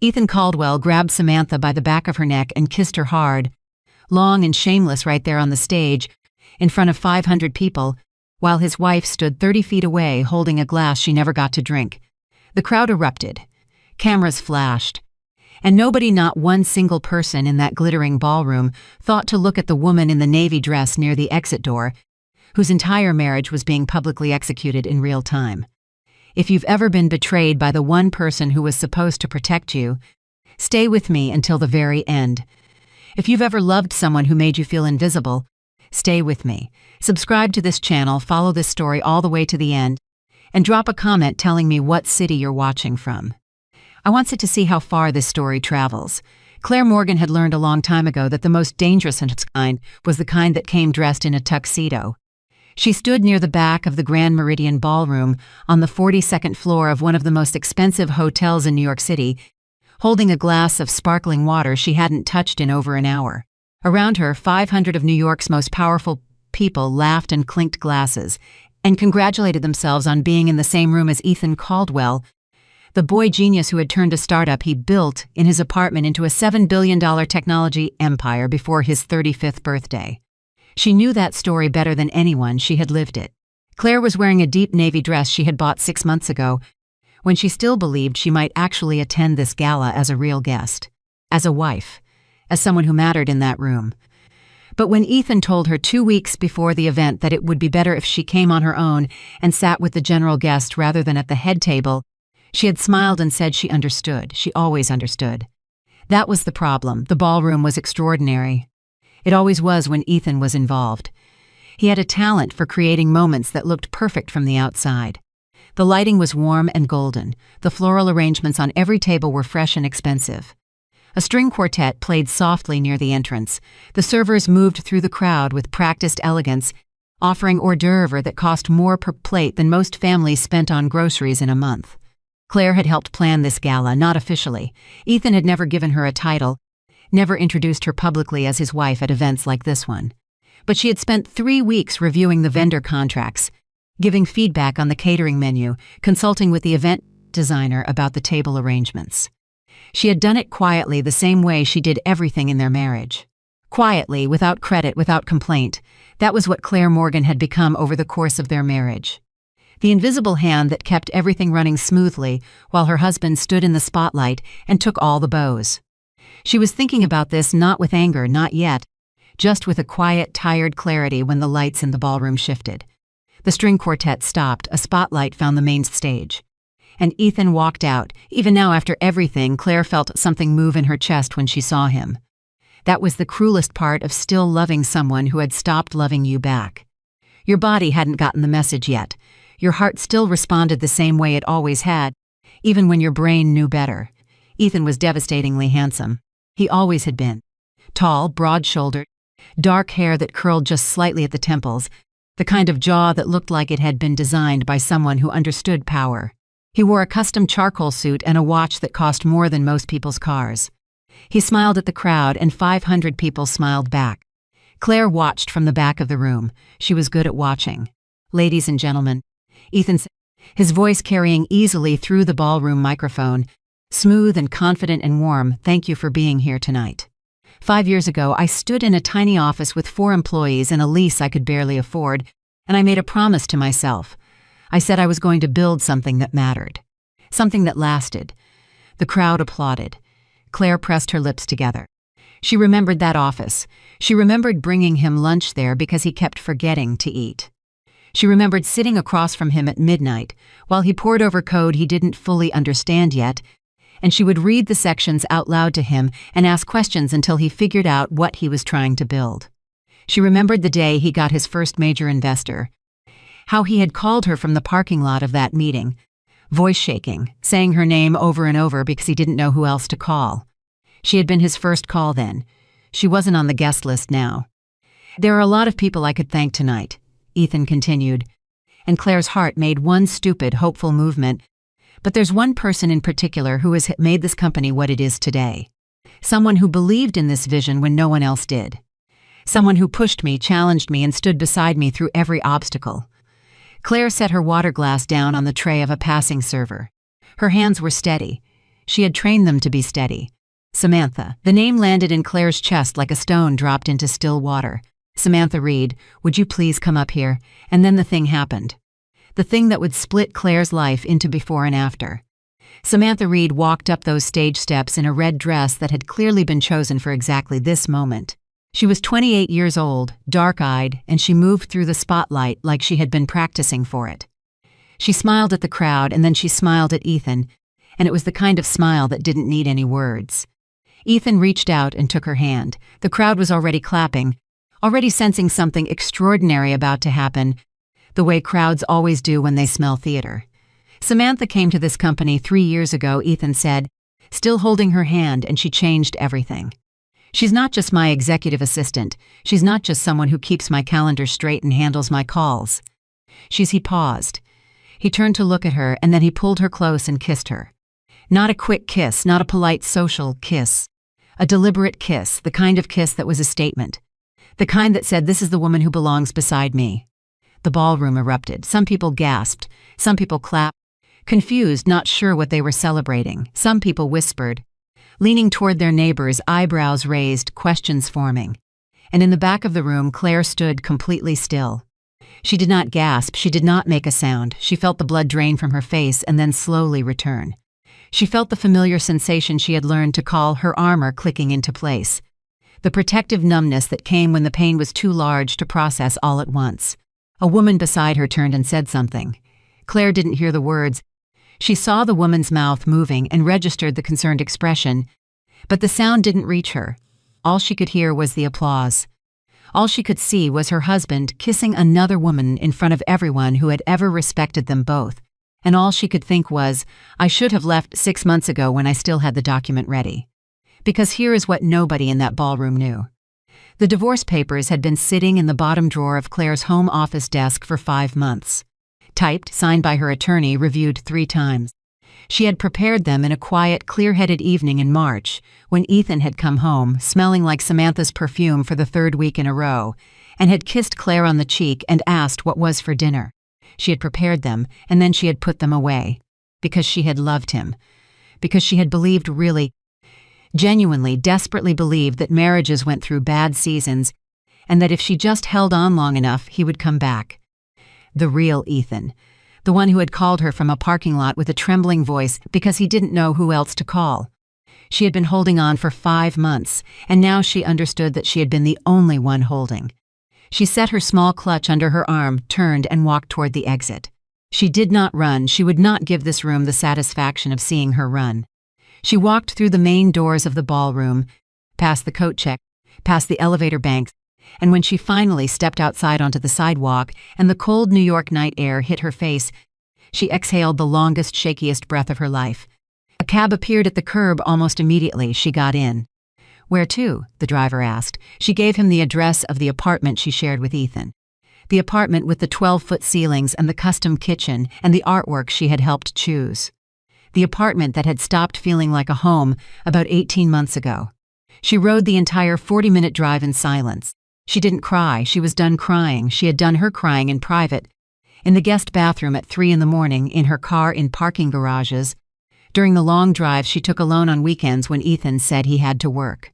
Ethan Caldwell grabbed Samantha by the back of her neck and kissed her hard, long and shameless right there on the stage, in front of 500 people, while his wife stood 30 feet away holding a glass she never got to drink. The crowd erupted. Cameras flashed. And nobody, not one single person in that glittering ballroom, thought to look at the woman in the navy dress near the exit door, whose entire marriage was being publicly executed in real time. If you've ever been betrayed by the one person who was supposed to protect you, stay with me until the very end. If you've ever loved someone who made you feel invisible, stay with me. Subscribe to this channel, follow this story all the way to the end, and drop a comment telling me what city you're watching from. I wanted to see how far this story travels. Claire Morgan had learned a long time ago that the most dangerous kind was the kind that came dressed in a tuxedo. She stood near the back of the Grand Meridian Ballroom on the 42nd floor of one of the most expensive hotels in New York City, holding a glass of sparkling water she hadn't touched in over an hour. Around her, 500 of New York's most powerful people laughed and clinked glasses, and congratulated themselves on being in the same room as Ethan Caldwell, the boy genius who had turned a startup he built in his apartment into a $7 billion technology empire before his 35th birthday. She knew that story better than anyone. She had lived it. Claire was wearing a deep navy dress she had bought 6 months ago, when she still believed she might actually attend this gala as a real guest, as a wife, as someone who mattered in that room. But when Ethan told her 2 weeks before the event that it would be better if she came on her own and sat with the general guest rather than at the head table, she had smiled and said she understood. She always understood. That was the problem. The ballroom was extraordinary. It always was when Ethan was involved. He had a talent for creating moments that looked perfect from the outside. The lighting was warm and golden. The floral arrangements on every table were fresh and expensive. A string quartet played softly near the entrance. The servers moved through the crowd with practiced elegance, offering hors d'oeuvre that cost more per plate than most families spent on groceries in a month. Claire had helped plan this gala, not officially. Ethan had never given her a title, never introduced her publicly as his wife at events like this one. But she had spent 3 weeks reviewing the vendor contracts, giving feedback on the catering menu, consulting with the event designer about the table arrangements. She had done it quietly, the same way she did everything in their marriage. Quietly, without credit, without complaint. That was what Claire Morgan had become over the course of their marriage. The invisible hand that kept everything running smoothly while her husband stood in the spotlight and took all the bows. She was thinking about this not with anger, not yet, just with a quiet, tired clarity when the lights in the ballroom shifted. The string quartet stopped, a spotlight found the main stage. And Ethan walked out. Even now, after everything, Claire felt something move in her chest when she saw him. That was the cruelest part of still loving someone who had stopped loving you back. Your body hadn't gotten the message yet. Your heart still responded the same way it always had, even when your brain knew better. Ethan was devastatingly handsome. He always had been. Tall, broad-shouldered, dark hair that curled just slightly at the temples, the kind of jaw that looked like it had been designed by someone who understood power. He wore a custom charcoal suit and a watch that cost more than most people's cars. He smiled at the crowd, and 500 people smiled back. Claire watched from the back of the room. She was good at watching. "Ladies and gentlemen," Ethan said, his voice carrying easily through the ballroom microphone, smooth and confident and warm, "thank you for being here tonight. 5 years ago, I stood in a tiny office with 4 employees and a lease I could barely afford, and I made a promise to myself. I said I was going to build something that mattered, something that lasted." The crowd applauded. Claire pressed her lips together. She remembered that office. She remembered bringing him lunch there because he kept forgetting to eat. She remembered sitting across from him at midnight while he pored over code he didn't fully understand yet, and she would read the sections out loud to him and ask questions until he figured out what he was trying to build. She remembered the day he got his first major investor, how he had called her from the parking lot of that meeting, voice shaking, saying her name over and over because he didn't know who else to call. She had been his first call then. She wasn't on the guest list now. "There are a lot of people I could thank tonight," Ethan continued, and Claire's heart made one stupid, hopeful movement. "But there's one person in particular who has made this company what it is today. Someone who believed in this vision when no one else did. Someone who pushed me, challenged me, and stood beside me through every obstacle." Claire set her water glass down on the tray of a passing server. Her hands were steady. She had trained them to be steady. Samantha. The name landed in Claire's chest like a stone dropped into still water. Samantha Reed, would you please come up here? And then the thing happened. The thing that would split Claire's life into before and after. Samantha Reed walked up those stage steps in a red dress that had clearly been chosen for exactly this moment. She was 28 years old, dark-eyed, and she moved through the spotlight like she had been practicing for it. She smiled at the crowd, and then she smiled at Ethan, and it was the kind of smile that didn't need any words. Ethan reached out and took her hand. The crowd was already clapping, already sensing something extraordinary about to happen, the way crowds always do when they smell theater. Samantha came to this company 3 years ago, Ethan said, still holding her hand, and she changed everything. She's not just my executive assistant. She's not just someone who keeps my calendar straight and handles my calls. He paused. He turned to look at her, and then he pulled her close and kissed her. Not a quick kiss, not a polite social kiss. A deliberate kiss, the kind of kiss that was a statement. The kind that said, this is the woman who belongs beside me. The ballroom erupted. Some people gasped. Some people clapped. Confused, not sure what they were celebrating. Some people whispered, leaning toward their neighbors, eyebrows raised, questions forming. And in the back of the room, Claire stood completely still. She did not gasp, she did not make a sound. She felt the blood drain from her face and then slowly return. She felt the familiar sensation she had learned to call her armor clicking into place. The protective numbness that came when the pain was too large to process all at once. A woman beside her turned and said something. Claire didn't hear the words. She saw the woman's mouth moving and registered the concerned expression, but the sound didn't reach her. All she could hear was the applause. All she could see was her husband kissing another woman in front of everyone who had ever respected them both, and all she could think was, I should have left 6 months ago when I still had the document ready. Because here is what nobody in that ballroom knew. The divorce papers had been sitting in the bottom drawer of Claire's home office desk for 5 months. Typed, signed by her attorney, reviewed 3 times. She had prepared them in a quiet, clear-headed evening in March, when Ethan had come home, smelling like Samantha's perfume for the 3rd week in a row, and had kissed Claire on the cheek and asked what was for dinner. She had prepared them, and then she had put them away. Because she had loved him. Because she had believed really, genuinely, desperately believed that marriages went through bad seasons, and that if she just held on long enough, he would come back. The real Ethan. The one who had called her from a parking lot with a trembling voice because he didn't know who else to call. She had been holding on for 5 months, and now she understood that she had been the only one holding. She set her small clutch under her arm, turned, and walked toward the exit. She did not run. She would not give this room the satisfaction of seeing her run. She walked through the main doors of the ballroom, past the coat check, past the elevator banks, and when she finally stepped outside onto the sidewalk and the cold New York night air hit her face, she exhaled the longest, shakiest breath of her life. A cab appeared at the curb almost immediately. She got in. Where to? The driver asked. She gave him the address of the apartment she shared with Ethan. The apartment with the 12-foot ceilings and the custom kitchen and the artwork she had helped choose. The apartment that had stopped feeling like a home about 18 months ago. She rode the entire 40-minute drive in silence. She didn't cry. She was done crying. She had done her crying in private, in the guest bathroom at 3 a.m, in her car in parking garages, during the long drive she took alone on weekends when Ethan said he had to work.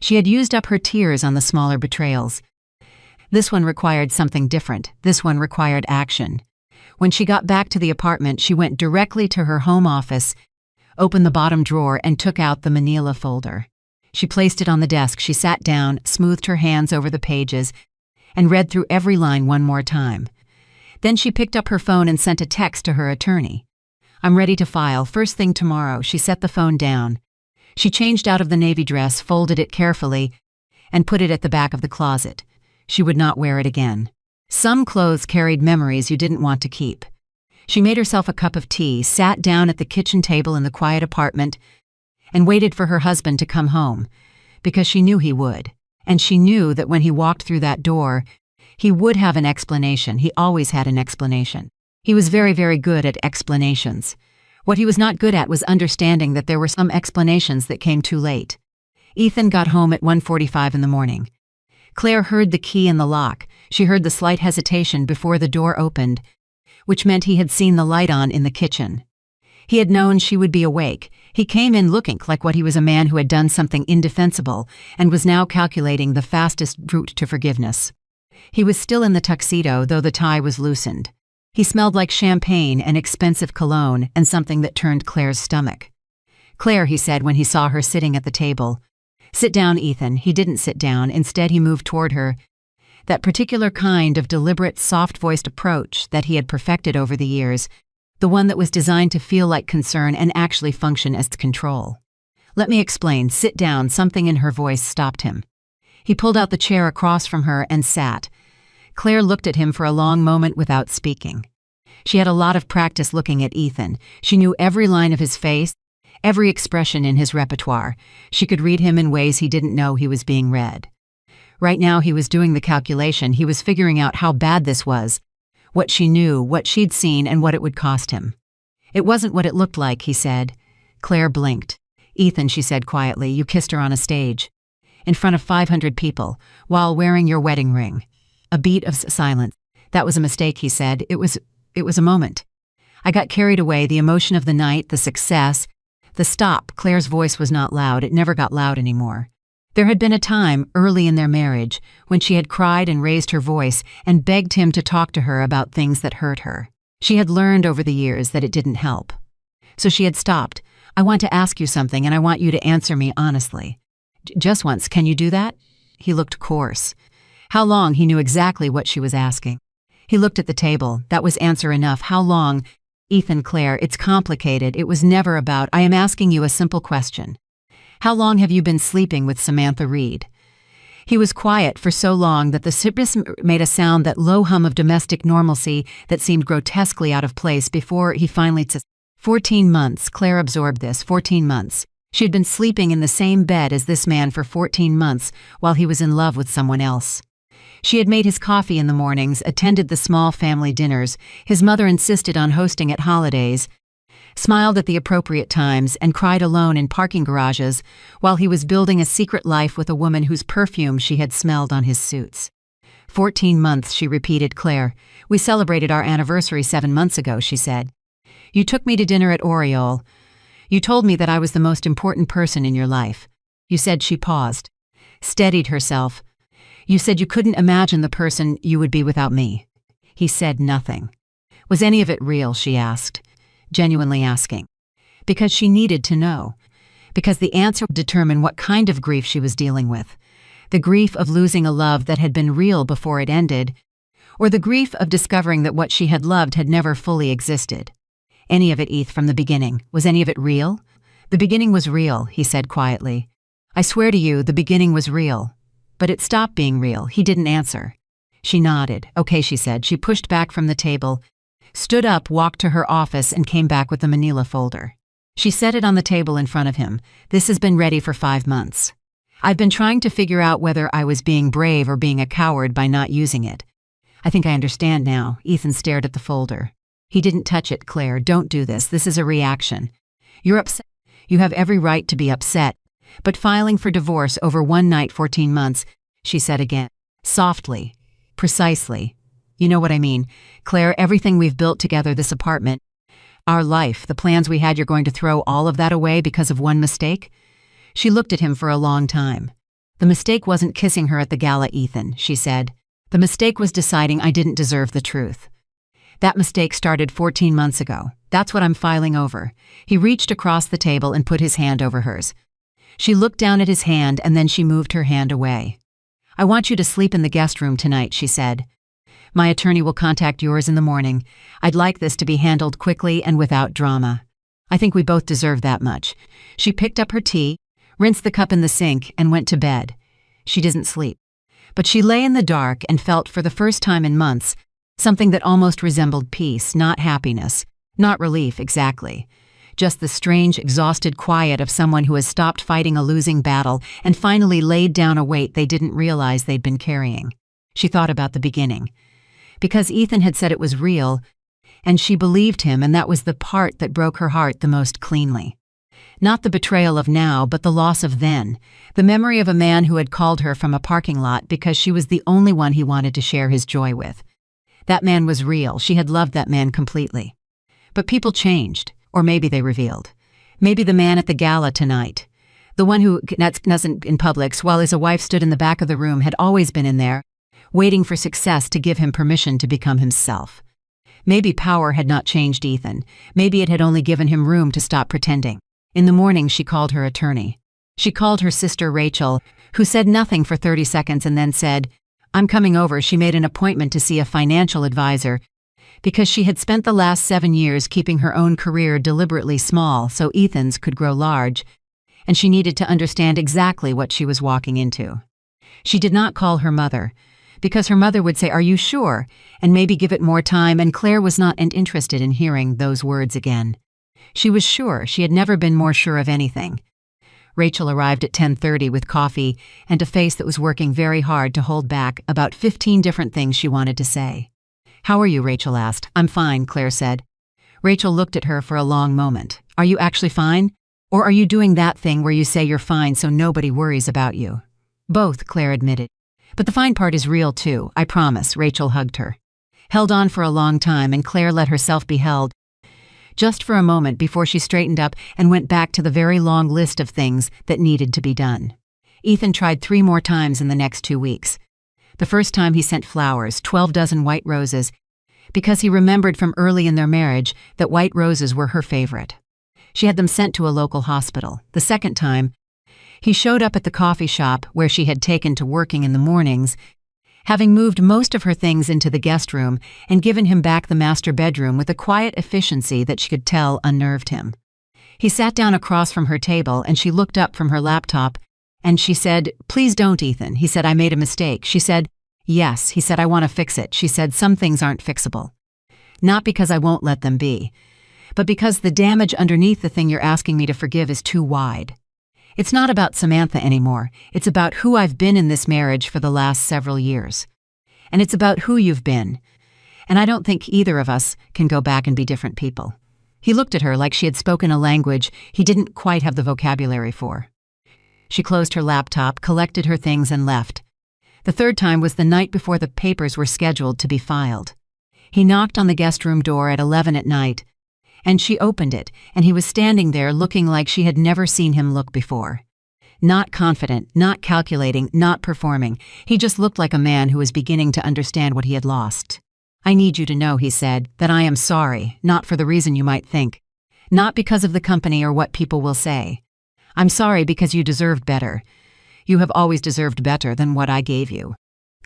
She had used up her tears on the smaller betrayals. This one required something different. This one required action. When she got back to the apartment, she went directly to her home office, opened the bottom drawer, and took out the manila folder. She placed it on the desk. She sat down, smoothed her hands over the pages, and read through every line one more time. Then she picked up her phone and sent a text to her attorney. I'm ready to file first thing tomorrow. She set the phone down. She changed out of the navy dress, folded it carefully, and put it at the back of the closet. She would not wear it again. Some clothes carried memories you didn't want to keep. She made herself a cup of tea, sat down at the kitchen table in the quiet apartment, and waited for her husband to come home, because she knew he would. And she knew that when he walked through that door, he would have an explanation. He always had an explanation. He was very, very good at explanations. What he was not good at was understanding that there were some explanations that came too late. Ethan got home at 1:45 in the morning. Claire heard the key in the lock. She heard the slight hesitation before the door opened, which meant he had seen the light on in the kitchen. He had known she would be awake. He came in looking like what he was, a man who had done something indefensible and was now calculating the fastest route to forgiveness. He was still in the tuxedo, though the tie was loosened. He smelled like champagne and expensive cologne and something that turned Claire's stomach. "Claire," he said when he saw her sitting at the table. "Sit down, Ethan." He didn't sit down. Instead, he moved toward her. That particular kind of deliberate, soft-voiced approach that he had perfected over the years, the one that was designed to feel like concern and actually function as control. "Let me explain. Sit down." Something in her voice stopped him. He pulled out the chair across from her and sat. Claire looked at him for a long moment without speaking. She had a lot of practice looking at Ethan. She knew every line of his face, every expression in his repertoire. She could read him in ways he didn't know he was being read. Right now he was doing the calculation. He was figuring out how bad this was, what she knew, what she'd seen, and what it would cost him. "It wasn't what it looked like," he said. Claire blinked. "Ethan," she said quietly, "you kissed her on a stage, in front of 500 people, while wearing your wedding ring." A beat of silence. "That was a mistake," he said. It was a moment. "I got carried away, the emotion of the night, the success, the stop." Claire's voice was not loud. It never got loud anymore. There had been a time, early in their marriage, when she had cried and raised her voice and begged him to talk to her about things that hurt her. She had learned over the years that it didn't help. So she had stopped. "I want to ask you something, and I want you to answer me honestly. Just once, can you do that?" He looked coarse. How long? He knew exactly what she was asking. He looked at the table. That was answer enough. "How long?" "Ethan, Claire, it's complicated. It was never about. I am asking you a simple question. How long have you been sleeping with Samantha Reed?" He was quiet for so long that the sips made a sound, that low hum of domestic normalcy that seemed grotesquely out of place before he finally said, 14 months. Claire absorbed this. 14 months. She had been sleeping in the same bed as this man for 14 months while he was in love with someone else. She had made his coffee in the mornings, attended the small family dinners his mother insisted on hosting at holidays, smiled at the appropriate times, and cried alone in parking garages while he was building a secret life with a woman whose perfume she had smelled on his suits. 14 months, she repeated. "Claire, we celebrated our anniversary 7 months ago," she said. "You took me to dinner at Oriole. You told me that I was the most important person in your life. You said." She paused, steadied herself. "You said you couldn't imagine the person you would be without me." He said nothing. "Was any of it real?" she asked, genuinely asking. Because she needed to know. Because the answer would determine what kind of grief she was dealing with. The grief of losing a love that had been real before it ended, or the grief of discovering that what she had loved had never fully existed. "Any of it, Eth, from the beginning. Was any of it real?" "The beginning was real," he said quietly. "I swear to you, the beginning was real. But it stopped being real." He didn't answer. She nodded. "Okay," she said. She pushed back from the table, stood up, walked to her office, and came back with the manila folder. She set it on the table in front of him. "This has been ready for 5 months. I've been trying to figure out whether I was being brave or being a coward by not using it. I think I understand now." Ethan stared at the folder. He didn't touch it. "Claire, don't do this. This is a reaction. You're upset. You have every right to be upset. But filing for divorce over one night, 14 months, she said again, softly, precisely. "You know what I mean. Claire, everything we've built together, this apartment, our life, the plans we had, you're going to throw all of that away because of one mistake?" She looked at him for a long time. "The mistake wasn't kissing her at the gala, Ethan," she said. "The mistake was deciding I didn't deserve the truth. That mistake started 14 months ago. That's what I'm filing over." He reached across the table and put his hand over hers. She looked down at his hand, and then she moved her hand away. "I want you to sleep in the guest room tonight," she said. "My attorney will contact yours in the morning. I'd like this to be handled quickly and without drama. I think we both deserve that much." She picked up her tea, rinsed the cup in the sink, and went to bed. She didn't sleep. But she lay in the dark and felt, for the first time in months, something that almost resembled peace, not happiness, not relief exactly. Just the strange, exhausted quiet of someone who has stopped fighting a losing battle and finally laid down a weight they didn't realize they'd been carrying. She thought about the beginning. Because Ethan had said it was real, and she believed him, and that was the part that broke her heart the most cleanly. Not the betrayal of now, but the loss of then. The memory of a man who had called her from a parking lot because she was the only one he wanted to share his joy with. That man was real. She had loved that man completely. But people changed. Or maybe they revealed. Maybe the man at the gala tonight, the one who wasn't in Publix while his wife stood in the back of the room, had always been in there, waiting for success to give him permission to become himself. Maybe power had not changed Ethan. Maybe it had only given him room to stop pretending. In the morning, she called her attorney. She called her sister Rachel, who said nothing for 30 seconds and then said, "I'm coming over." She made an appointment to see a financial advisor because she had spent the last 7 years keeping her own career deliberately small so Ethan's could grow large, and she needed to understand exactly what she was walking into. She did not call her mother, because her mother would say, "Are you sure?" and maybe give it more time, and Claire was not interested in hearing those words again. She was sure. She had never been more sure of anything. Rachel arrived at 10:30 with coffee and a face that was working very hard to hold back about 15 different things she wanted to say. "How are you?" Rachel asked. "I'm fine," Claire said. Rachel looked at her for a long moment. "Are you actually fine? Or are you doing that thing where you say you're fine so nobody worries about you?" "Both," Claire admitted. "But the fine part is real too, I promise." Rachel hugged her. Held on for a long time, and Claire let herself be held, just for a moment before she straightened up and went back to the very long list of things that needed to be done. Ethan tried 3 more times in the next 2 weeks. The first time he sent flowers, 12 dozen white roses, because he remembered from early in their marriage that white roses were her favorite. She had them sent to a local hospital. The second time, he showed up at the coffee shop where she had taken to working in the mornings, having moved most of her things into the guest room and given him back the master bedroom with a quiet efficiency that she could tell unnerved him. He sat down across from her table and she looked up from her laptop and she said, "Please don't, Ethan." He said, "I made a mistake." She said, "Yes." He said, "I want to fix it." She said, "Some things aren't fixable. Not because I won't let them be, but because the damage underneath the thing you're asking me to forgive is too wide. It's not about Samantha anymore. It's about who I've been in this marriage for the last several years. And it's about who you've been. And I don't think either of us can go back and be different people." He looked at her like she had spoken a language he didn't quite have the vocabulary for. She closed her laptop, collected her things, and left. The third time was the night before the papers were scheduled to be filed. He knocked on the guest room door at 11 at night, and she opened it, and he was standing there looking like she had never seen him look before. Not confident, not calculating, not performing. He just looked like a man who was beginning to understand what he had lost. "I need you to know," he said, "that I am sorry, not for the reason you might think. Not because of the company or what people will say. I'm sorry because you deserved better. You have always deserved better than what I gave you."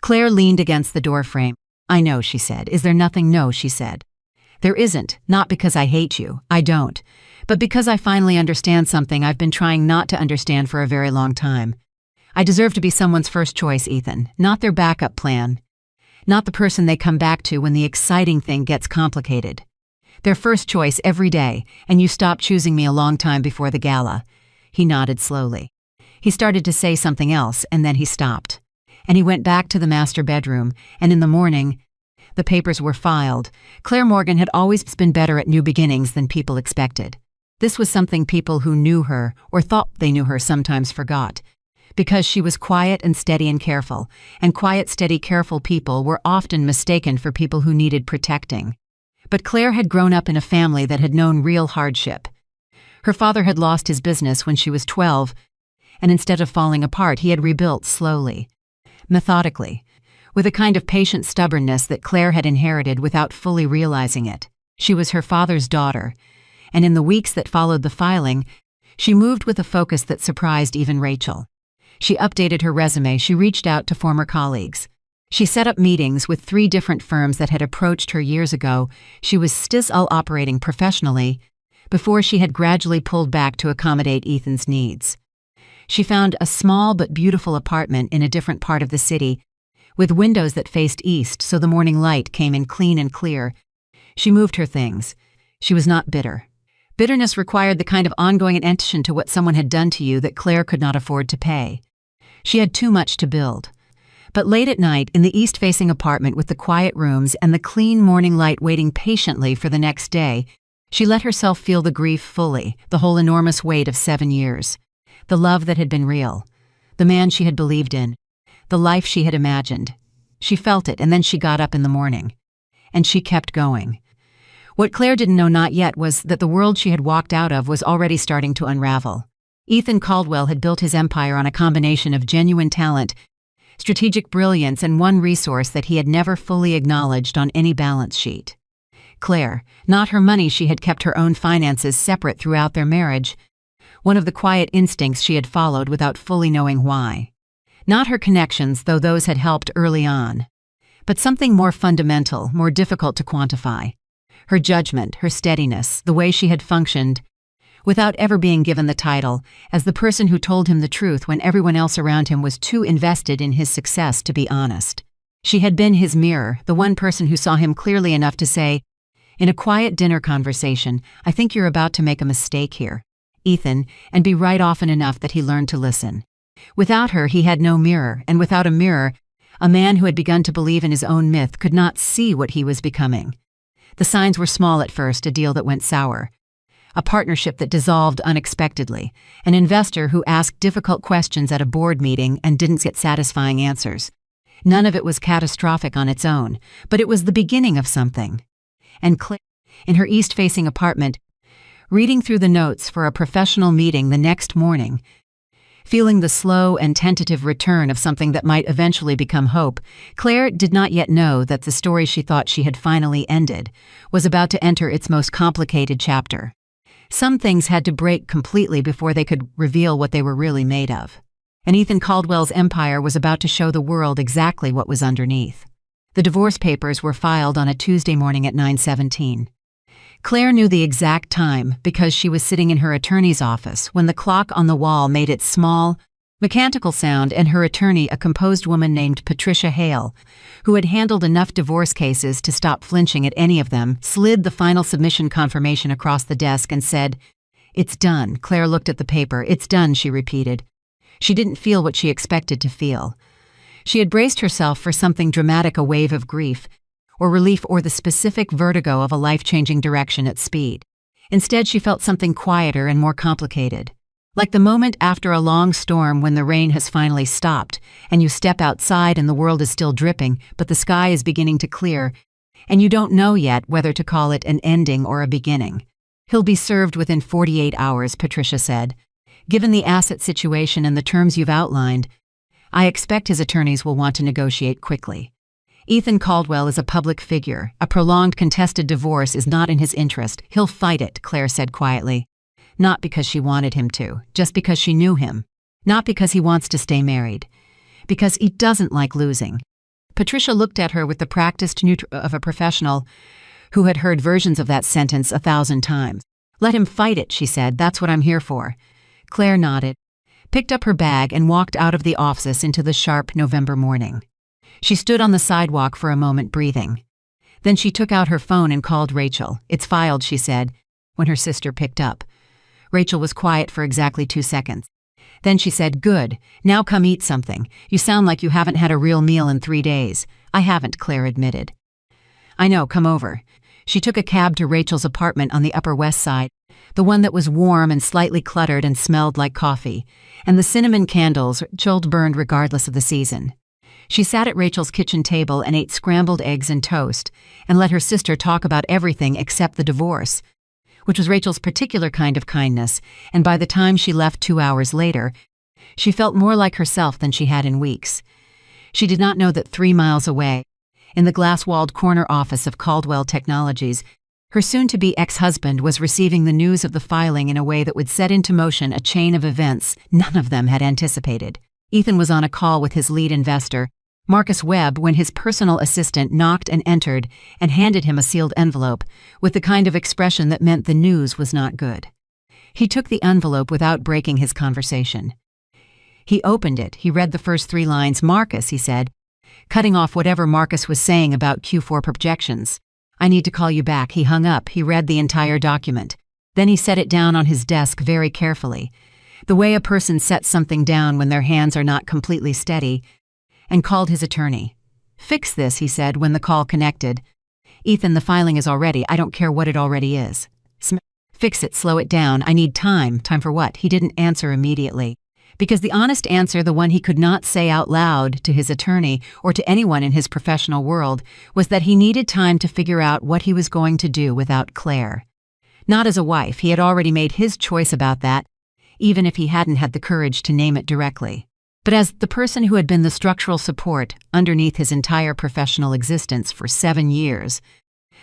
Claire leaned against the doorframe. "I know," she said. "Is there nothing?" "No," she said. "There isn't, not because I hate you. I don't. But because I finally understand something I've been trying not to understand for a very long time. I deserve to be someone's first choice, Ethan, not their backup plan. Not the person they come back to when the exciting thing gets complicated. Their first choice every day, and you stopped choosing me a long time before the gala." He nodded slowly. He started to say something else, and then he stopped. And he went back to the master bedroom, and in the morning, the papers were filed. Claire Morgan had always been better at new beginnings than people expected. This was something people who knew her, or thought they knew her, sometimes forgot. Because she was quiet and steady and careful, and quiet, steady, careful people were often mistaken for people who needed protecting. But Claire had grown up in a family that had known real hardship. Her father had lost his business when she was 12, and instead of falling apart, he had rebuilt slowly, methodically, with a kind of patient stubbornness that Claire had inherited without fully realizing it. She was her father's daughter, and in the weeks that followed the filing, she moved with a focus that surprised even Rachel. She updated her resume, she reached out to former colleagues. She set up meetings with 3 different firms that had approached her years ago. She was still operating professionally before she had gradually pulled back to accommodate Ethan's needs. She found a small but beautiful apartment in a different part of the city, with windows that faced east so the morning light came in clean and clear. She moved her things. She was not bitter. Bitterness required the kind of ongoing attention to what someone had done to you that Claire could not afford to pay. She had too much to build. But late at night, in the east-facing apartment with the quiet rooms and the clean morning light waiting patiently for the next day, she let herself feel the grief fully, the whole enormous weight of 7 years. The love that had been real. The man she had believed in. The life she had imagined. She felt it, and then she got up in the morning. And she kept going. What Claire didn't know not yet was that the world she had walked out of was already starting to unravel. Ethan Caldwell had built his empire on a combination of genuine talent, strategic brilliance, and one resource that he had never fully acknowledged on any balance sheet. Claire, not her money, she had kept her own finances separate throughout their marriage, one of the quiet instincts she had followed without fully knowing why. Not her connections, though those had helped early on, but something more fundamental, more difficult to quantify. Her judgment, her steadiness, the way she had functioned, without ever being given the title, as the person who told him the truth when everyone else around him was too invested in his success to be honest. She had been his mirror, the one person who saw him clearly enough to say, in a quiet dinner conversation, "I think you're about to make a mistake here, Ethan," and be right often enough that he learned to listen. Without her, he had no mirror, and without a mirror, a man who had begun to believe in his own myth could not see what he was becoming. The signs were small at first: a deal that went sour, a partnership that dissolved unexpectedly, an investor who asked difficult questions at a board meeting and didn't get satisfying answers. None of it was catastrophic on its own, but it was the beginning of something. And Claire, in her east-facing apartment, reading through the notes for a professional meeting the next morning, feeling the slow and tentative return of something that might eventually become hope, Claire did not yet know that the story she thought she had finally ended was about to enter its most complicated chapter. Some things had to break completely before they could reveal what they were really made of. And Ethan Caldwell's empire was about to show the world exactly what was underneath. The divorce papers were filed on a Tuesday morning at 9:17. Claire knew the exact time because she was sitting in her attorney's office when the clock on the wall made its small, mechanical sound, and her attorney, a composed woman named Patricia Hale, who had handled enough divorce cases to stop flinching at any of them, slid the final submission confirmation across the desk and said, "It's done." Claire looked at the paper. "It's done," she repeated. She didn't feel what she expected to feel. She had braced herself for something dramatic, a wave of grief, or relief, or the specific vertigo of a life-changing direction at speed. Instead, she felt something quieter and more complicated. Like the moment after a long storm when the rain has finally stopped, and you step outside and the world is still dripping, but the sky is beginning to clear, and you don't know yet whether to call it an ending or a beginning. "He'll be served within 48 hours, Patricia said. "Given the asset situation and the terms you've outlined, I expect his attorneys will want to negotiate quickly. Ethan Caldwell is a public figure. A prolonged contested divorce is not in his interest. He'll fight it," Claire said quietly. Not because she wanted him to, just because she knew him. Not because he wants to stay married. Because he doesn't like losing. Patricia looked at her with the practiced neutral of a professional who had heard versions of that sentence 1,000 times. "Let him fight it," she said. "That's what I'm here for." Claire nodded, picked up her bag, and walked out of the office into the sharp November morning. She stood on the sidewalk for a moment, breathing. Then she took out her phone and called Rachel. "It's filed," she said, when her sister picked up. Rachel was quiet for exactly 2 seconds. Then she said, "Good. Now come eat something. You sound like you haven't had a real meal in 3 days." "I haven't," Claire admitted. "I know, come over." She took a cab to Rachel's apartment on the Upper West Side, the one that was warm and slightly cluttered and smelled like coffee, and the cinnamon candles Rachel burned regardless of the season. She sat at Rachel's kitchen table and ate scrambled eggs and toast, and let her sister talk about everything except the divorce, which was Rachel's particular kind of kindness, and by the time she left 2 hours later, she felt more like herself than she had in weeks. She did not know that 3 miles away, in the glass-walled corner office of Caldwell Technologies, her soon-to-be ex-husband was receiving the news of the filing in a way that would set into motion a chain of events none of them had anticipated. Ethan was on a call with his lead investor, Marcus Webb, when his personal assistant knocked and entered and handed him a sealed envelope with the kind of expression that meant the news was not good. He took the envelope without breaking his conversation. He opened it. He read the first 3 lines. "Marcus," he said, cutting off whatever Marcus was saying about Q4 projections. "I need to call you back." He hung up. He read the entire document. Then he set it down on his desk very carefully, the way a person sets something down when their hands are not completely steady, and called his attorney. "Fix this," he said when the call connected. "Ethan, the filing is already. I don't care what it already is. Fix it, slow it down. I need time." "Time for what?" He didn't answer immediately. Because the honest answer, the one he could not say out loud to his attorney or to anyone in his professional world, was that he needed time to figure out what he was going to do without Claire. Not as a wife, he had already made his choice about that, even if he hadn't had the courage to name it directly. But as the person who had been the structural support underneath his entire professional existence for 7 years,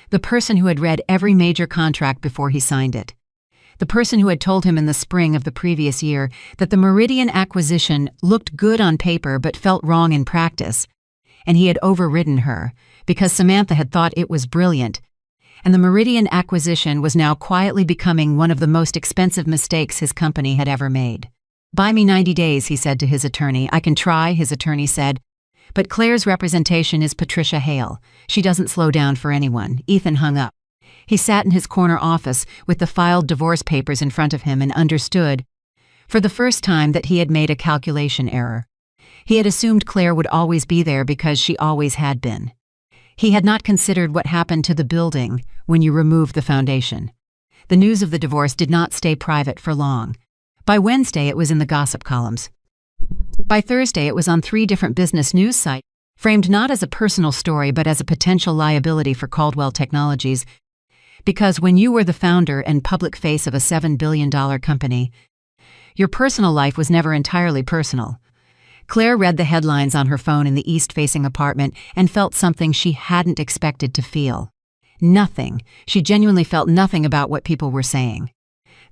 the person who had read every major contract before he signed it, the person who had told him in the spring of the previous year that the Meridian acquisition looked good on paper but felt wrong in practice, and he had overridden her because Samantha had thought it was brilliant, and the Meridian acquisition was now quietly becoming one of the most expensive mistakes his company had ever made. "Buy me 90 days, he said to his attorney. "I can try," his attorney said. "But Claire's representation is Patricia Hale. She doesn't slow down for anyone." Ethan hung up. He sat in his corner office with the filed divorce papers in front of him and understood, for the first time, that he had made a calculation error. He had assumed Claire would always be there because she always had been. He had not considered what happened to the building when you removed the foundation. The news of the divorce did not stay private for long. By Wednesday, it was in the gossip columns. By Thursday, it was on 3 different business news sites, framed not as a personal story but as a potential liability for Caldwell Technologies, because when you were the founder and public face of a $7 billion company, your personal life was never entirely personal. Claire read the headlines on her phone in the east-facing apartment and felt something she hadn't expected to feel. Nothing. She genuinely felt nothing about what people were saying.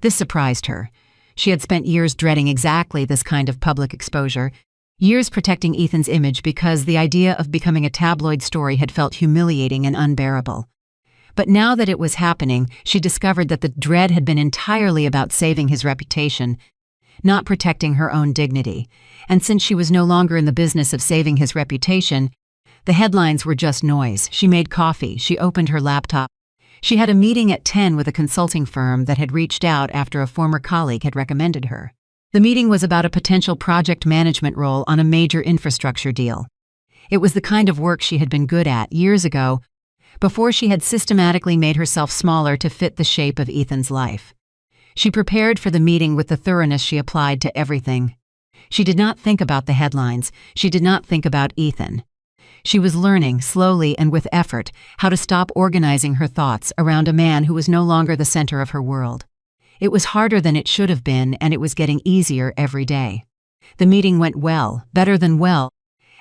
This surprised her. She had spent years dreading exactly this kind of public exposure, years protecting Ethan's image because the idea of becoming a tabloid story had felt humiliating and unbearable. But now that it was happening, she discovered that the dread had been entirely about saving his reputation, not protecting her own dignity. And since she was no longer in the business of saving his reputation, the headlines were just noise. She made coffee. She opened her laptop. She had a meeting at 10 with a consulting firm that had reached out after a former colleague had recommended her. The meeting was about a potential project management role on a major infrastructure deal. It was the kind of work she had been good at years ago, before she had systematically made herself smaller to fit the shape of Ethan's life. She prepared for the meeting with the thoroughness she applied to everything. She did not think about the headlines. She did not think about Ethan. She was learning, slowly and with effort, how to stop organizing her thoughts around a man who was no longer the center of her world. It was harder than it should have been, and it was getting easier every day. The meeting went well, better than well.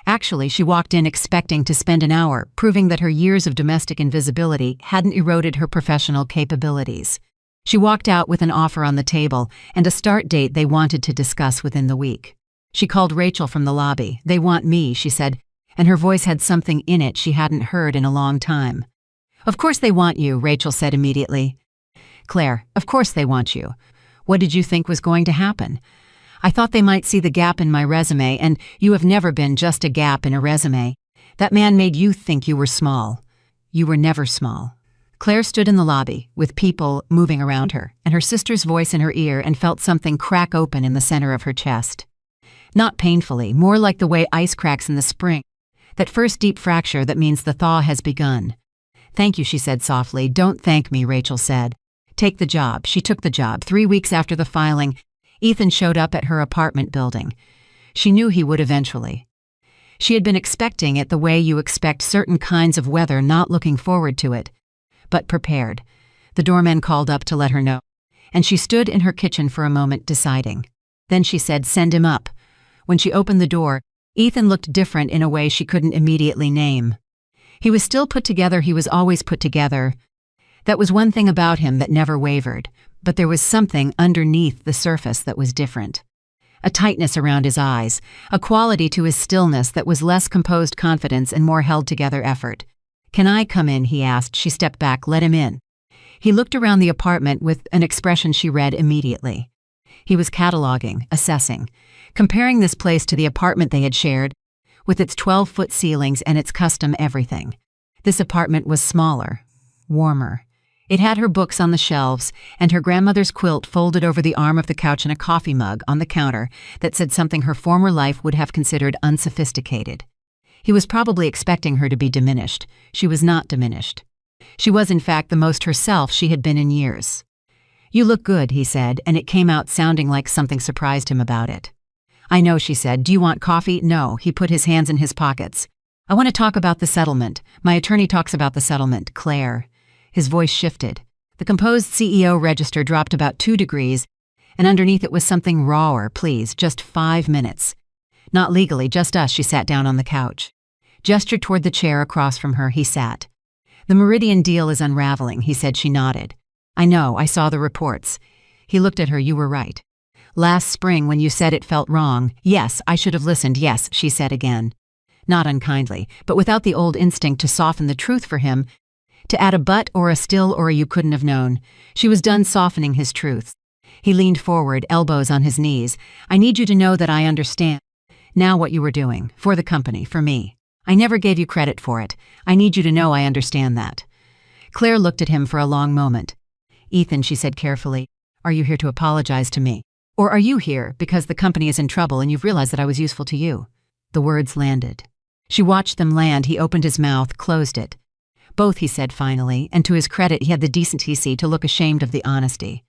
Actually, she walked in expecting to spend an hour, proving that her years of domestic invisibility hadn't eroded her professional capabilities. She walked out with an offer on the table and a start date they wanted to discuss within the week. She called Rachel from the lobby. "They want me," she said, and her voice had something in it she hadn't heard in a long time. "Of course they want you," Rachel said immediately. "Claire, of course they want you. What did you think was going to happen? I thought they might see the gap in my resume, and you have never been just a gap in a resume. That man made you think you were small. You were never small." Claire stood in the lobby, with people moving around her, and her sister's voice in her ear, and felt something crack open in the center of her chest. Not painfully, more like the way ice cracks in the spring. That first deep fracture that means the thaw has begun. "Thank you," she said softly. "Don't thank me," Rachel said. "Take the job." She took the job. 3 weeks after the filing, Ethan showed up at her apartment building. She knew he would eventually. She had been expecting it the way you expect certain kinds of weather, not looking forward to it, but prepared. The doorman called up to let her know, and she stood in her kitchen for a moment deciding. Then she said, "Send him up." When she opened the door, Ethan looked different in a way she couldn't immediately name. He was still put together. He was always put together. That was one thing about him that never wavered, but there was something underneath the surface that was different. A tightness around his eyes, a quality to his stillness that was less composed confidence and more held-together effort. "Can I come in?" he asked. She stepped back. "Let him in." He looked around the apartment with an expression she read immediately. He was cataloging, assessing, comparing this place to the apartment they had shared, with its 12-foot ceilings and its custom everything. This apartment was smaller, warmer. It had her books on the shelves and her grandmother's quilt folded over the arm of the couch and a coffee mug on the counter that said something her former life would have considered unsophisticated. He was probably expecting her to be diminished. She was not diminished. She was, in fact, the most herself she had been in years. "You look good," he said, and it came out sounding like something surprised him about it. I know, she said. Do you want coffee? No, he put his hands in his pockets. I want to talk about the settlement. My attorney talks about the settlement, Claire. His voice shifted. The composed CEO register dropped about 2 degrees, and underneath it was something rawer. Please, just 5 minutes. Not legally, just us. She sat down on the couch. Gestured toward the chair across from her. He sat. The Meridian deal is unraveling, he said. She nodded. I know, I saw the reports. He looked at her. You were right. Last spring when you said it felt wrong. Yes, I should have listened. Yes, she said again. Not unkindly, but without the old instinct to soften the truth for him, to add a but or a still or a you couldn't have known. She was done softening his truths. He leaned forward, elbows on his knees. I need you to know that I understand now what you were doing, for the company, for me. I never gave you credit for it. I need you to know I understand that. Claire looked at him for a long moment. Ethan, she said carefully, are you here to apologize to me? Or are you here because the company is in trouble and you've realized that I was useful to you? The words landed. She watched them land. He opened his mouth, closed it. Both, he said finally, and to his credit he had the decency to look ashamed of the honesty.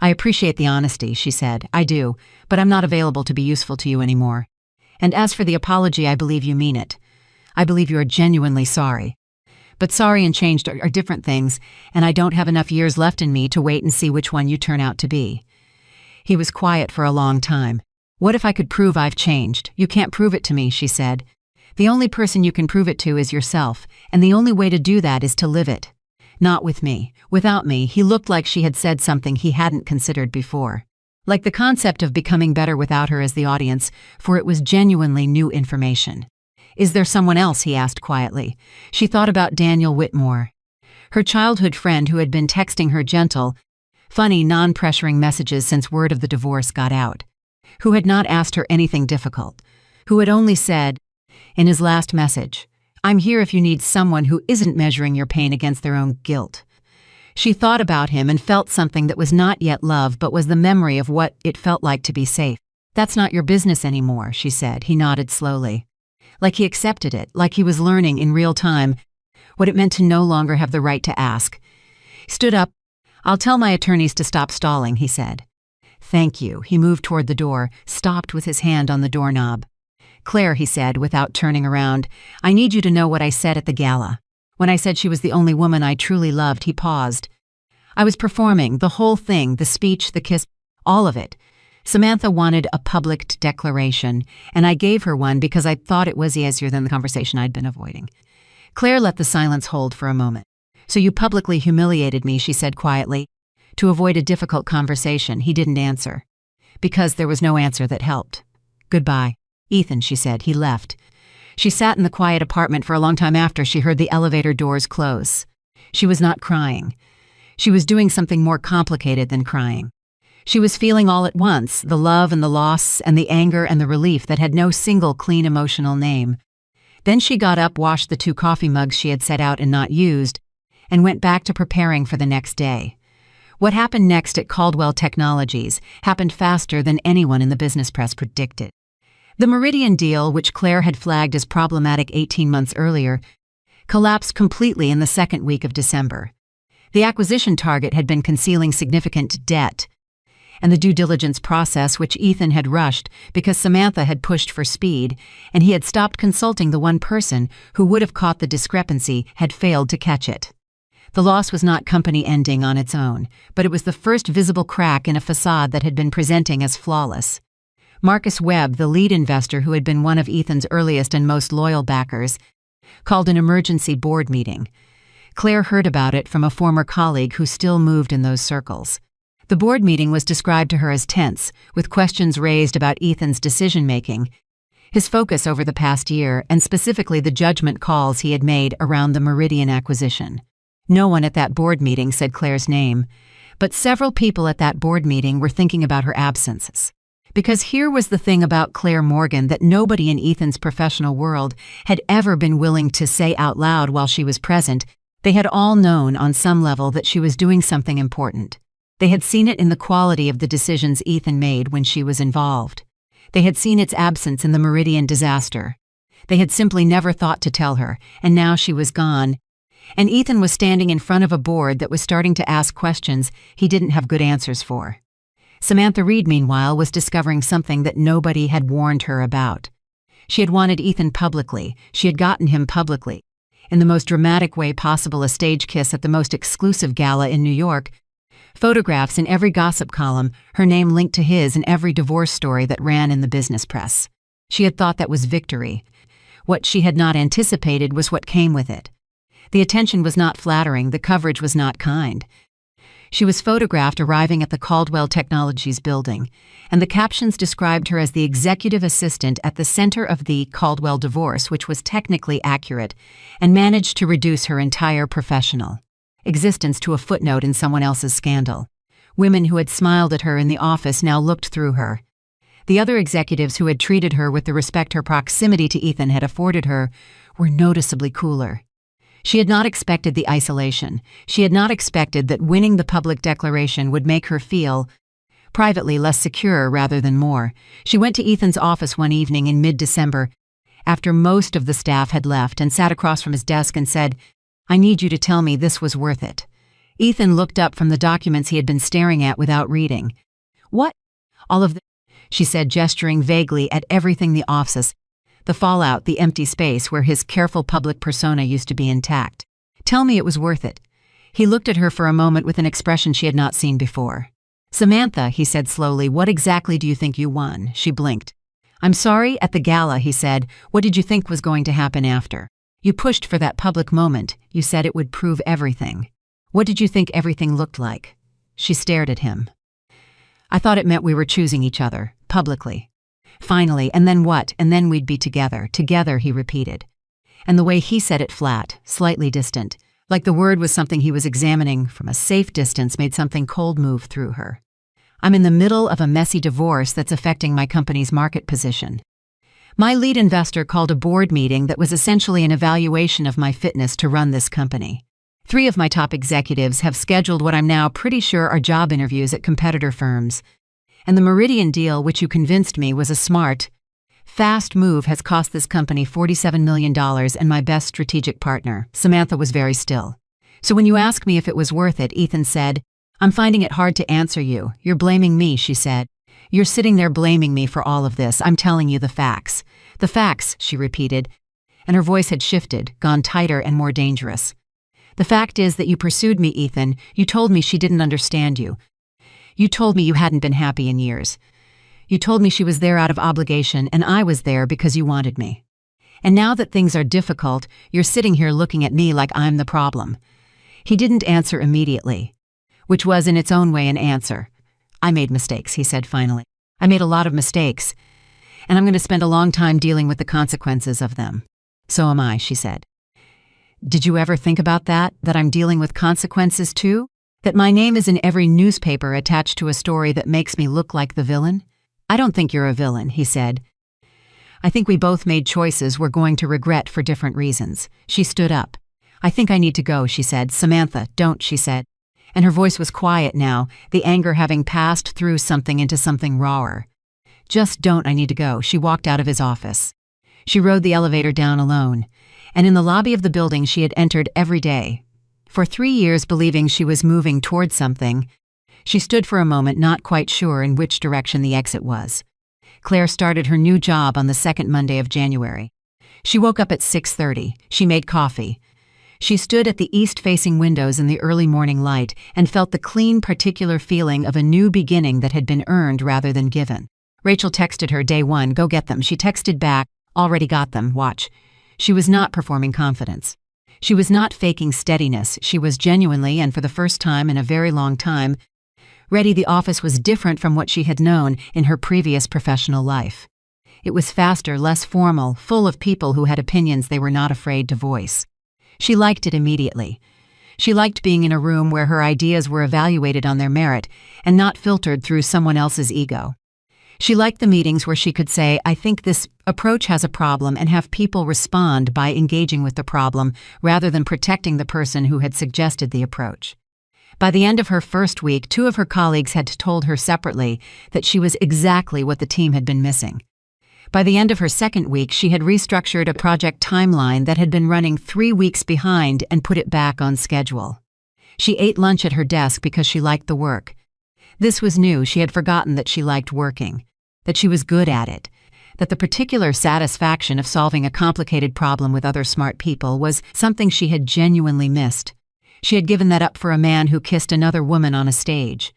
I appreciate the honesty, she said. I do, but I'm not available to be useful to you anymore. And as for the apology, I believe you mean it. I believe you are genuinely sorry. But sorry and changed are different things, and I don't have enough years left in me to wait and see which one you turn out to be. He was quiet for a long time. What if I could prove I've changed? You can't prove it to me, she said. The only person you can prove it to is yourself, and the only way to do that is to live it. Not with me. Without me. He looked like she had said something he hadn't considered before. Like the concept of becoming better without her as the audience, for it was genuinely new information. Is there someone else? He asked quietly. She thought about Daniel Whitmore, her childhood friend who had been texting her gentle, funny, non-pressuring messages since word of the divorce got out, who had not asked her anything difficult, who had only said, in his last message, I'm here if you need someone who isn't measuring your pain against their own guilt. She thought about him and felt something that was not yet love but was the memory of what it felt like to be safe. That's not your business anymore, she said. He nodded slowly. Like he accepted it, like he was learning in real time what it meant to no longer have the right to ask. He stood up. I'll tell my attorneys to stop stalling, he said. Thank you. He moved toward the door, stopped with his hand on the doorknob. Claire, he said, without turning around, I need you to know what I said at the gala. When I said she was the only woman I truly loved, he paused. I was performing, the whole thing, the speech, the kiss, all of it. Samantha wanted a public declaration, and I gave her one because I thought it was easier than the conversation I'd been avoiding. Claire let the silence hold for a moment. So you publicly humiliated me, she said quietly. To avoid a difficult conversation, he didn't answer. Because there was no answer that helped. Goodbye. Ethan, she said. He left. She sat in the quiet apartment for a long time after she heard the elevator doors close. She was not crying. She was doing something more complicated than crying. She was feeling all at once, the love and the loss and the anger and the relief that had no single clean emotional name. Then she got up, washed the 2 coffee mugs she had set out and not used, and went back to preparing for the next day. What happened next at Caldwell Technologies happened faster than anyone in the business press predicted. The Meridian deal, which Claire had flagged as problematic 18 months earlier, collapsed completely in the second week of December. The acquisition target had been concealing significant debt, and the due diligence process, which Ethan had rushed because Samantha had pushed for speed, and he had stopped consulting the one person who would have caught the discrepancy, had failed to catch it. The loss was not company ending on its own, but it was the first visible crack in a facade that had been presenting as flawless. Marcus Webb, the lead investor who had been one of Ethan's earliest and most loyal backers, called an emergency board meeting. Claire heard about it from a former colleague who still moved in those circles. The board meeting was described to her as tense, with questions raised about Ethan's decision-making, his focus over the past year, and specifically the judgment calls he had made around the Meridian acquisition. No one at that board meeting said Claire's name, but several people at that board meeting were thinking about her absences. Because here was the thing about Claire Morgan that nobody in Ethan's professional world had ever been willing to say out loud while she was present. They had all known on some level that she was doing something important. They had seen it in the quality of the decisions Ethan made when she was involved. They had seen its absence in the Meridian disaster. They had simply never thought to tell her, and now she was gone. And Ethan was standing in front of a board that was starting to ask questions he didn't have good answers for. Samantha Reed, meanwhile, was discovering something that nobody had warned her about. She had wanted Ethan publicly. She had gotten him publicly. In the most dramatic way possible, a stage kiss at the most exclusive gala in New York. Photographs in every gossip column, her name linked to his in every divorce story that ran in the business press. She had thought that was victory. What she had not anticipated was what came with it. The attention was not flattering, the coverage was not kind. She was photographed arriving at the Caldwell Technologies building, and the captions described her as the executive assistant at the center of the Caldwell divorce, which was technically accurate, and managed to reduce her entire professional existence to a footnote in someone else's scandal. Women who had smiled at her in the office now looked through her. The other executives who had treated her with the respect her proximity to Ethan had afforded her were noticeably cooler. She had not expected the isolation. She had not expected that winning the public declaration would make her feel, privately, less secure rather than more. She went to Ethan's office one evening in mid-December, after most of the staff had left, and sat across from his desk and said, "I need you to tell me this was worth it." Ethan looked up from the documents he had been staring at without reading. "What? All of this?" she said, gesturing vaguely at everything the office, the fallout, the empty space where his careful public persona used to be intact. "Tell me it was worth it." He looked at her for a moment with an expression she had not seen before. "Samantha," he said slowly, "what exactly do you think you won?" She blinked. "I'm sorry, at the gala," he said. "What did you think was going to happen after? You pushed for that public moment. You said it would prove everything. What did you think everything looked like?" She stared at him. "I thought it meant we were choosing each other, publicly. Finally, and then what? And then we'd be together." "Together," he repeated. And the way he said it, flat, slightly distant, like the word was something he was examining from a safe distance, made something cold move through her. "I'm in the middle of a messy divorce that's affecting my company's market position. My lead investor called a board meeting that was essentially an evaluation of my fitness to run this company. 3 of my top executives have scheduled what I'm now pretty sure are job interviews at competitor firms. And the Meridian deal, which you convinced me was a smart, fast move, has cost this company $47 million and my best strategic partner." Samantha was very still. "So when you ask me if it was worth it," Ethan said, "I'm finding it hard to answer you. You're blaming me," she said. "You're sitting there blaming me for all of this. I'm telling you the facts." "The facts," she repeated, and her voice had shifted, gone tighter and more dangerous. "The fact is that you pursued me, Ethan. You told me she didn't understand you. You told me you hadn't been happy in years. You told me she was there out of obligation, and I was there because you wanted me. And now that things are difficult, you're sitting here looking at me like I'm the problem." He didn't answer immediately, which was in its own way an answer. "I made mistakes," he said finally. "I made a lot of mistakes, and I'm going to spend a long time dealing with the consequences of them." "So am I," she said. "Did you ever think about that I'm dealing with consequences too? That my name is in every newspaper attached to a story that makes me look like the villain?" "I don't think you're a villain," he said. "I think we both made choices we're going to regret for different reasons." She stood up. "I think I need to go," she said. "Samantha, don't," she said. And her voice was quiet now, the anger having passed through something into something rawer. "Just don't, I need to go." She walked out of his office. She rode the elevator down alone, and in the lobby of the building she had entered every day. For 3 years, believing she was moving toward something, she stood for a moment, not quite sure in which direction the exit was. Claire started her new job on the second Monday of January. She woke up at 6:30. She made coffee. She stood at the east-facing windows in the early morning light and felt the clean, particular feeling of a new beginning that had been earned rather than given. Rachel texted her, "Day 1, go get them." She texted back, "Already got them, watch." She was not performing confidence. She was not faking steadiness. She was genuinely, and for the first time in a very long time, ready. The office was different from what she had known in her previous professional life. It was faster, less formal, full of people who had opinions they were not afraid to voice. She liked it immediately. She liked being in a room where her ideas were evaluated on their merit and not filtered through someone else's ego. She liked the meetings where she could say, "I think this approach has a problem," and have people respond by engaging with the problem rather than protecting the person who had suggested the approach. By the end of her first week, 2 of her colleagues had told her separately that she was exactly what the team had been missing. By the end of her second week, she had restructured a project timeline that had been running 3 weeks behind and put it back on schedule. She ate lunch at her desk because she liked the work. This was new. She had forgotten that she liked working, that she was good at it, that the particular satisfaction of solving a complicated problem with other smart people was something she had genuinely missed. She had given that up for a man who kissed another woman on a stage.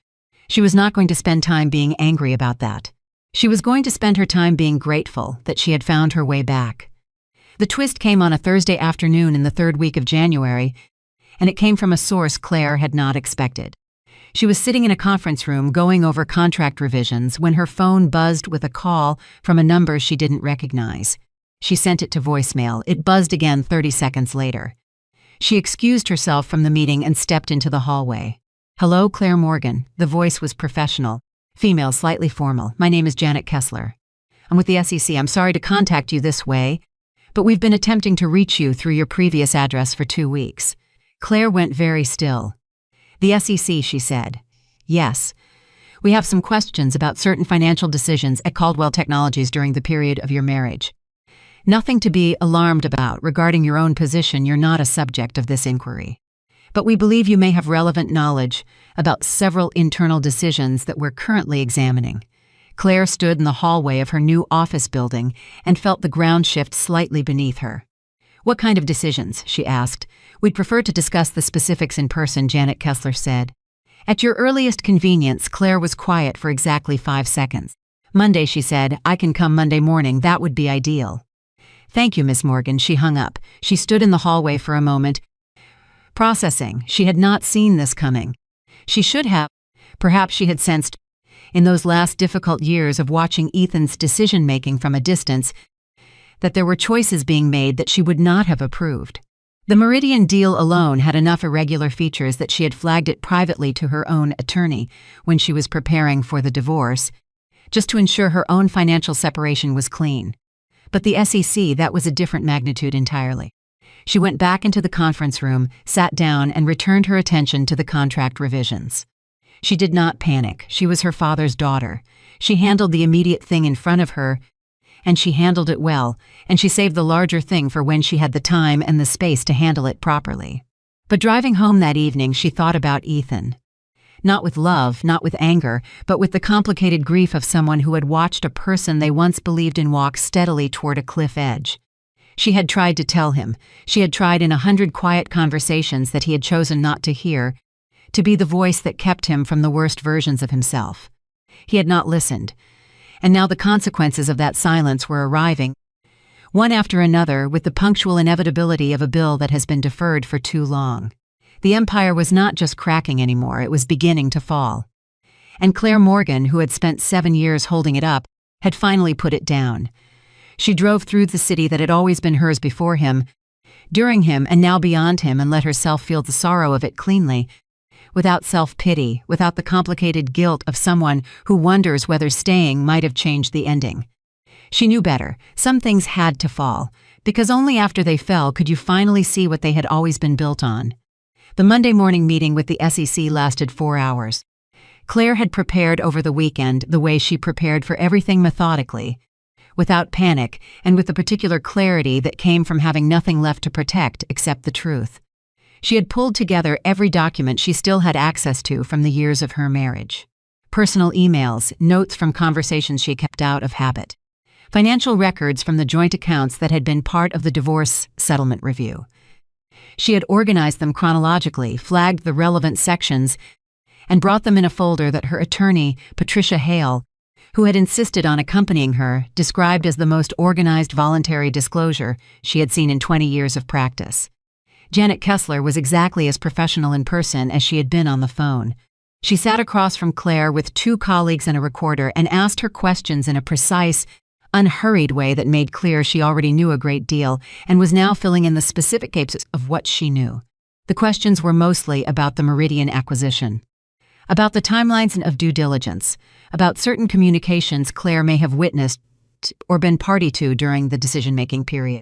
She was not going to spend time being angry about that. She was going to spend her time being grateful that she had found her way back. The twist came on a Thursday afternoon in the third week of January, and it came from a source Claire had not expected. She was sitting in a conference room going over contract revisions when her phone buzzed with a call from a number she didn't recognize. She sent it to voicemail. It buzzed again 30 seconds later. She excused herself from the meeting and stepped into the hallway. "Hello, Claire Morgan." The voice was professional, female, slightly formal. "My name is Janet Kessler. I'm with the SEC. I'm sorry to contact you this way, but we've been attempting to reach you through your previous address for 2 weeks." Claire went very still. "The SEC," she said. "Yes. We have some questions about certain financial decisions at Caldwell Technologies during the period of your marriage. Nothing to be alarmed about regarding your own position. You're not a subject of this inquiry. But we believe you may have relevant knowledge about several internal decisions that we're currently examining." Claire stood in the hallway of her new office building and felt the ground shift slightly beneath her. "What kind of decisions?" she asked. "We'd prefer to discuss the specifics in person," Janet Kessler said. At your earliest convenience, Claire was quiet for exactly 5 seconds. "Monday," she said. "I can come Monday morning. That would be ideal." "Thank you, Miss Morgan." She hung up. She stood in the hallway for a moment, processing. She had not seen this coming. She should have. Perhaps she had sensed, in those last difficult years of watching Ethan's decision-making from a distance, that there were choices being made that she would not have approved. The Meridian deal alone had enough irregular features that she had flagged it privately to her own attorney when she was preparing for the divorce, just to ensure her own financial separation was clean. But the SEC, that was a different magnitude entirely. She went back into the conference room, sat down, and returned her attention to the contract revisions. She did not panic. She was her father's daughter. She handled the immediate thing in front of her, and she handled it well, and she saved the larger thing for when she had the time and the space to handle it properly. But driving home that evening, she thought about Ethan. Not with love, not with anger, but with the complicated grief of someone who had watched a person they once believed in walk steadily toward a cliff edge. She had tried to tell him. She had tried in 100 quiet conversations that he had chosen not to hear, to be the voice that kept him from the worst versions of himself. He had not listened. And now the consequences of that silence were arriving, one after another, with the punctual inevitability of a bill that has been deferred for too long. The empire was not just cracking anymore, it was beginning to fall. And Claire Morgan, who had spent 7 years holding it up, had finally put it down. She drove through the city that had always been hers before him, during him, and now beyond him, and let herself feel the sorrow of it cleanly, without self-pity, without the complicated guilt of someone who wonders whether staying might have changed the ending. She knew better. Some things had to fall, because only after they fell could you finally see what they had always been built on. The Monday morning meeting with the SEC lasted 4 hours. Claire had prepared over the weekend the way she prepared for everything methodically, without panic, and with the particular clarity that came from having nothing left to protect except the truth. She had pulled together every document she still had access to from the years of her marriage. Personal emails, notes from conversations she kept out of habit, financial records from the joint accounts that had been part of the divorce settlement review. She had organized them chronologically, flagged the relevant sections, and brought them in a folder that her attorney, Patricia Hale, who had insisted on accompanying her, described as the most organized voluntary disclosure she had seen in 20 years of practice. Janet Kessler was exactly as professional in person as she had been on the phone. She sat across from Claire with 2 colleagues and a recorder and asked her questions in a precise, unhurried way that made clear she already knew a great deal and was now filling in the specific gaps of what she knew. The questions were mostly about the Meridian acquisition, about the timelines of due diligence, about certain communications Claire may have witnessed or been party to during the decision-making period,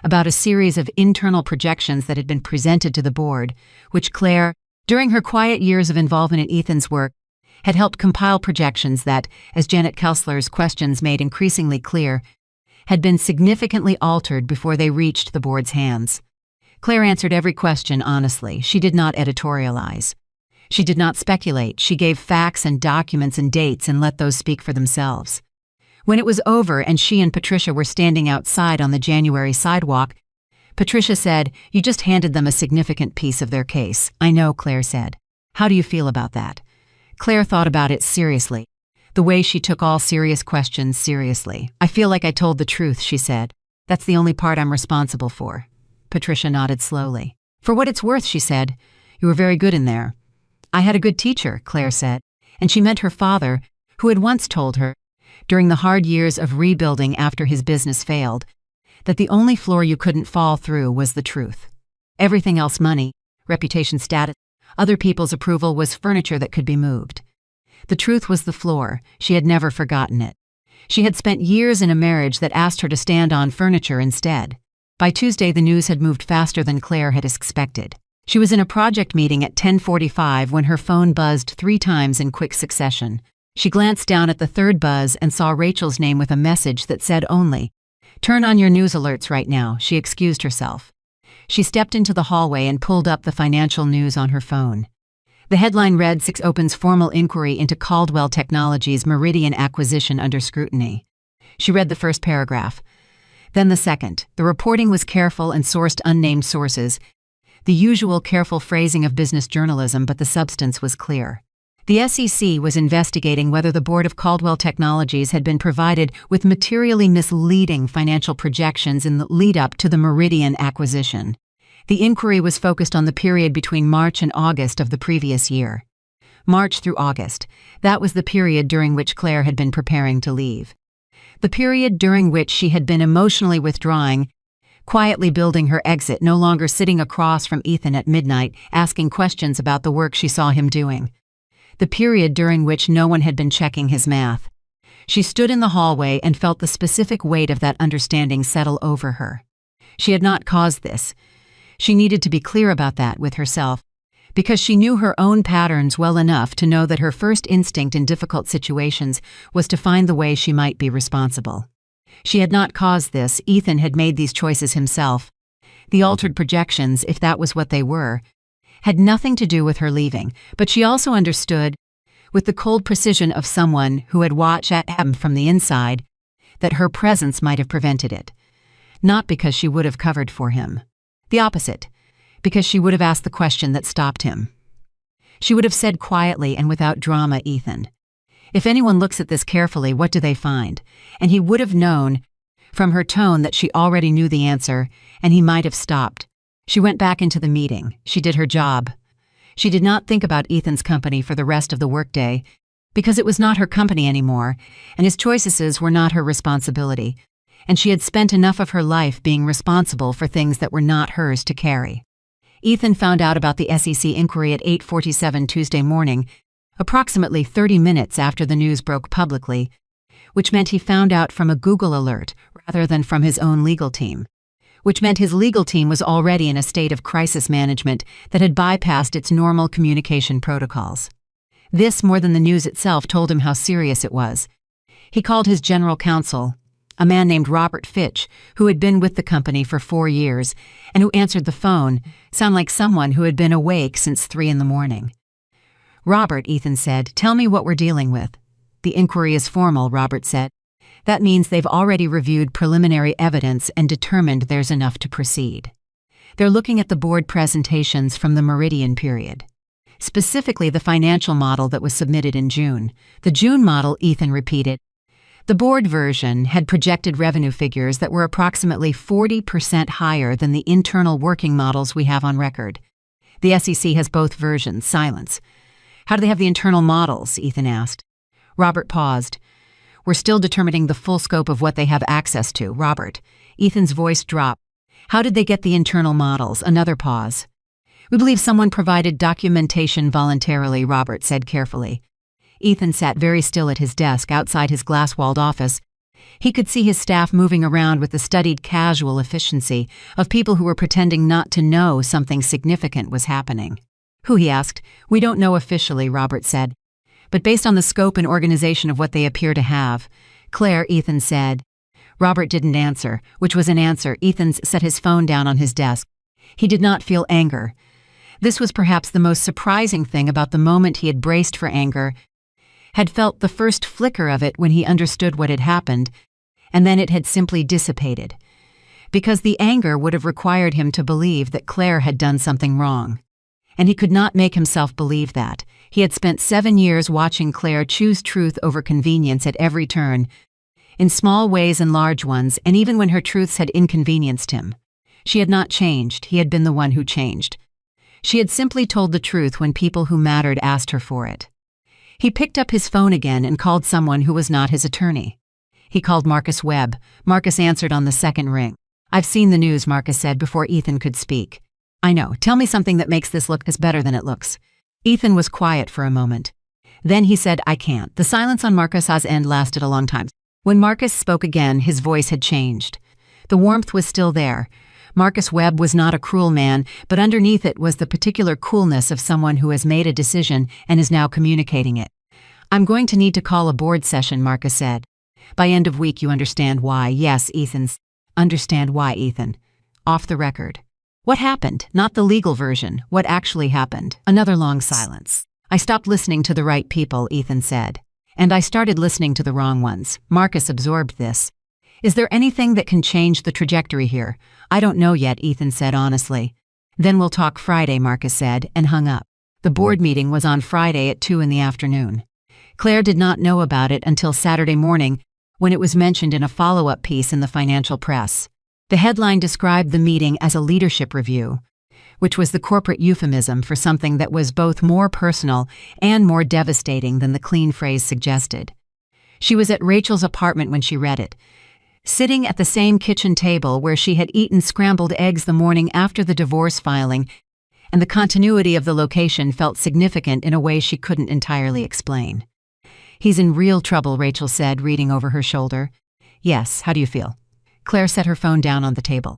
about a series of internal projections that had been presented to the board, which Claire, during her quiet years of involvement in Ethan's work, had helped compile projections that, as Janet Kessler's questions made increasingly clear, had been significantly altered before they reached the board's hands. Claire answered every question honestly. She did not editorialize. She did not speculate. She gave facts and documents and dates and let those speak for themselves. When it was over and she and Patricia were standing outside on the January sidewalk, Patricia said, "You just handed them a significant piece of their case." "I know," Claire said. "How do you feel about that?" Claire thought about it seriously, the way she took all serious questions seriously. "I feel like I told the truth," she said. "That's the only part I'm responsible for." Patricia nodded slowly. "For what it's worth," she said, "you were very good in there." "I had a good teacher," Claire said, and she meant her father, who had once told her, during the hard years of rebuilding after his business failed, that the only floor you couldn't fall through was the truth. Everything else, money, reputation, status, other people's approval, was furniture that could be moved. The truth was the floor. She had never forgotten it. She had spent years in a marriage that asked her to stand on furniture instead. By Tuesday, the news had moved faster than Claire had expected. She was in a project meeting at 10:45 when her phone buzzed 3 times in quick succession. She glanced down at the third buzz and saw Rachel's name with a message that said only, "Turn on your news alerts right now." She excused herself. She stepped into the hallway and pulled up the financial news on her phone. The headline read, "Six opens formal inquiry into Caldwell Technologies Meridian acquisition under scrutiny." She read the first paragraph, then the second. The reporting was careful and sourced unnamed sources, the usual careful phrasing of business journalism, but the substance was clear. The SEC was investigating whether the board of Caldwell Technologies had been provided with materially misleading financial projections in the lead-up to the Meridian acquisition. The inquiry was focused on the period between March and August of the previous year. March through August, that was the period during which Claire had been preparing to leave. The period during which she had been emotionally withdrawing, quietly building her exit, no longer sitting across from Ethan at midnight, asking questions about the work she saw him doing. The period during which no one had been checking his math. She stood in the hallway and felt the specific weight of that understanding settle over her. She had not caused this. She needed to be clear about that with herself, because she knew her own patterns well enough to know that her first instinct in difficult situations was to find the way she might be responsible. She had not caused this. Ethan had made these choices himself. The altered projections, if that was what they were, had nothing to do with her leaving, but she also understood, with the cold precision of someone who had watched at him from the inside, that her presence might have prevented it. Not because she would have covered for him. The opposite, because she would have asked the question that stopped him. She would have said quietly and without drama, "Ethan, if anyone looks at this carefully, what do they find?" And he would have known from her tone that she already knew the answer, and he might have stopped. She went back into the meeting. She did her job. She did not think about Ethan's company for the rest of the workday, because it was not her company anymore, and his choices were not her responsibility, and she had spent enough of her life being responsible for things that were not hers to carry. Ethan found out about the SEC inquiry at 8:47 Tuesday morning, approximately 30 minutes after the news broke publicly, which meant he found out from a Google alert rather than from his own legal team. Which meant his legal team was already in a state of crisis management that had bypassed its normal communication protocols. This, more than the news itself, told him how serious it was. He called his general counsel, a man named Robert Fitch, who had been with the company for 4 years, and who answered the phone, sound like someone who had been awake since 3 in the morning. "Robert," Ethan said, "tell me what we're dealing with." "The inquiry is formal," Robert said. "That means they've already reviewed preliminary evidence and determined there's enough to proceed. They're looking at the board presentations from the Meridian period. Specifically the financial model that was submitted in June." "The June model," Ethan repeated. The board version had projected revenue figures that were approximately 40% higher than the internal working models we have on record. "The SEC has both versions." Silence. "How do they have the internal models?" Ethan asked. Robert paused. "We're still determining the full scope of what they have access to." "Robert." Ethan's voice dropped. "How did they get the internal models?" Another pause. "We believe someone provided documentation voluntarily," Robert said carefully. Ethan sat very still at his desk outside his glass-walled office. He could see his staff moving around with the studied casual efficiency of people who were pretending not to know something significant was happening. "Who?" he asked. "We don't know officially," Robert said. "But based on the scope and organization of what they appear to have." "Claire," Ethan said. Robert didn't answer, which was an answer. Ethan set his phone down on his desk. He did not feel anger. This was perhaps the most surprising thing about the moment he had braced for anger, had felt the first flicker of it when he understood what had happened, and then it had simply dissipated. Because the anger would have required him to believe that Claire had done something wrong. And he could not make himself believe that. He had spent 7 years watching Claire choose truth over convenience at every turn, in small ways and large ones, and even when her truths had inconvenienced him. She had not changed, he had been the one who changed. She had simply told the truth when people who mattered asked her for it. He picked up his phone again and called someone who was not his attorney. He called Marcus Webb. Marcus answered on the second ring. "I've seen the news," Marcus said before Ethan could speak. "I know. Tell me something that makes this look as better than it looks." Ethan was quiet for a moment. Then he said, "I can't." The silence on Marcus's end lasted a long time. When Marcus spoke again, his voice had changed. The warmth was still there. Marcus Webb was not a cruel man, but underneath it was the particular coolness of someone who has made a decision and is now communicating it. "I'm going to need to call a board session," Marcus said. "By end of week you understand why." "Yes, Ethan's. Understand why, Ethan." "Off the record." "What happened? Not the legal version. What actually happened?" Another long silence. "I stopped listening to the right people," Ethan said. "And I started listening to the wrong ones." Marcus absorbed this. "Is there anything that can change the trajectory here?" "I don't know yet," Ethan said honestly. "Then we'll talk Friday," Marcus said, and hung up. The board meeting was on Friday at 2 in the afternoon. Claire did not know about it until Saturday morning, when it was mentioned in a follow-up piece in the financial press. The headline described the meeting as a leadership review, which was the corporate euphemism for something that was both more personal and more devastating than the clean phrase suggested. She was at Rachel's apartment when she read it, sitting at the same kitchen table where she had eaten scrambled eggs the morning after the divorce filing, and the continuity of the location felt significant in a way she couldn't entirely explain. "He's in real trouble," Rachel said, reading over her shoulder. "Yes, how do you feel?" Claire set her phone down on the table.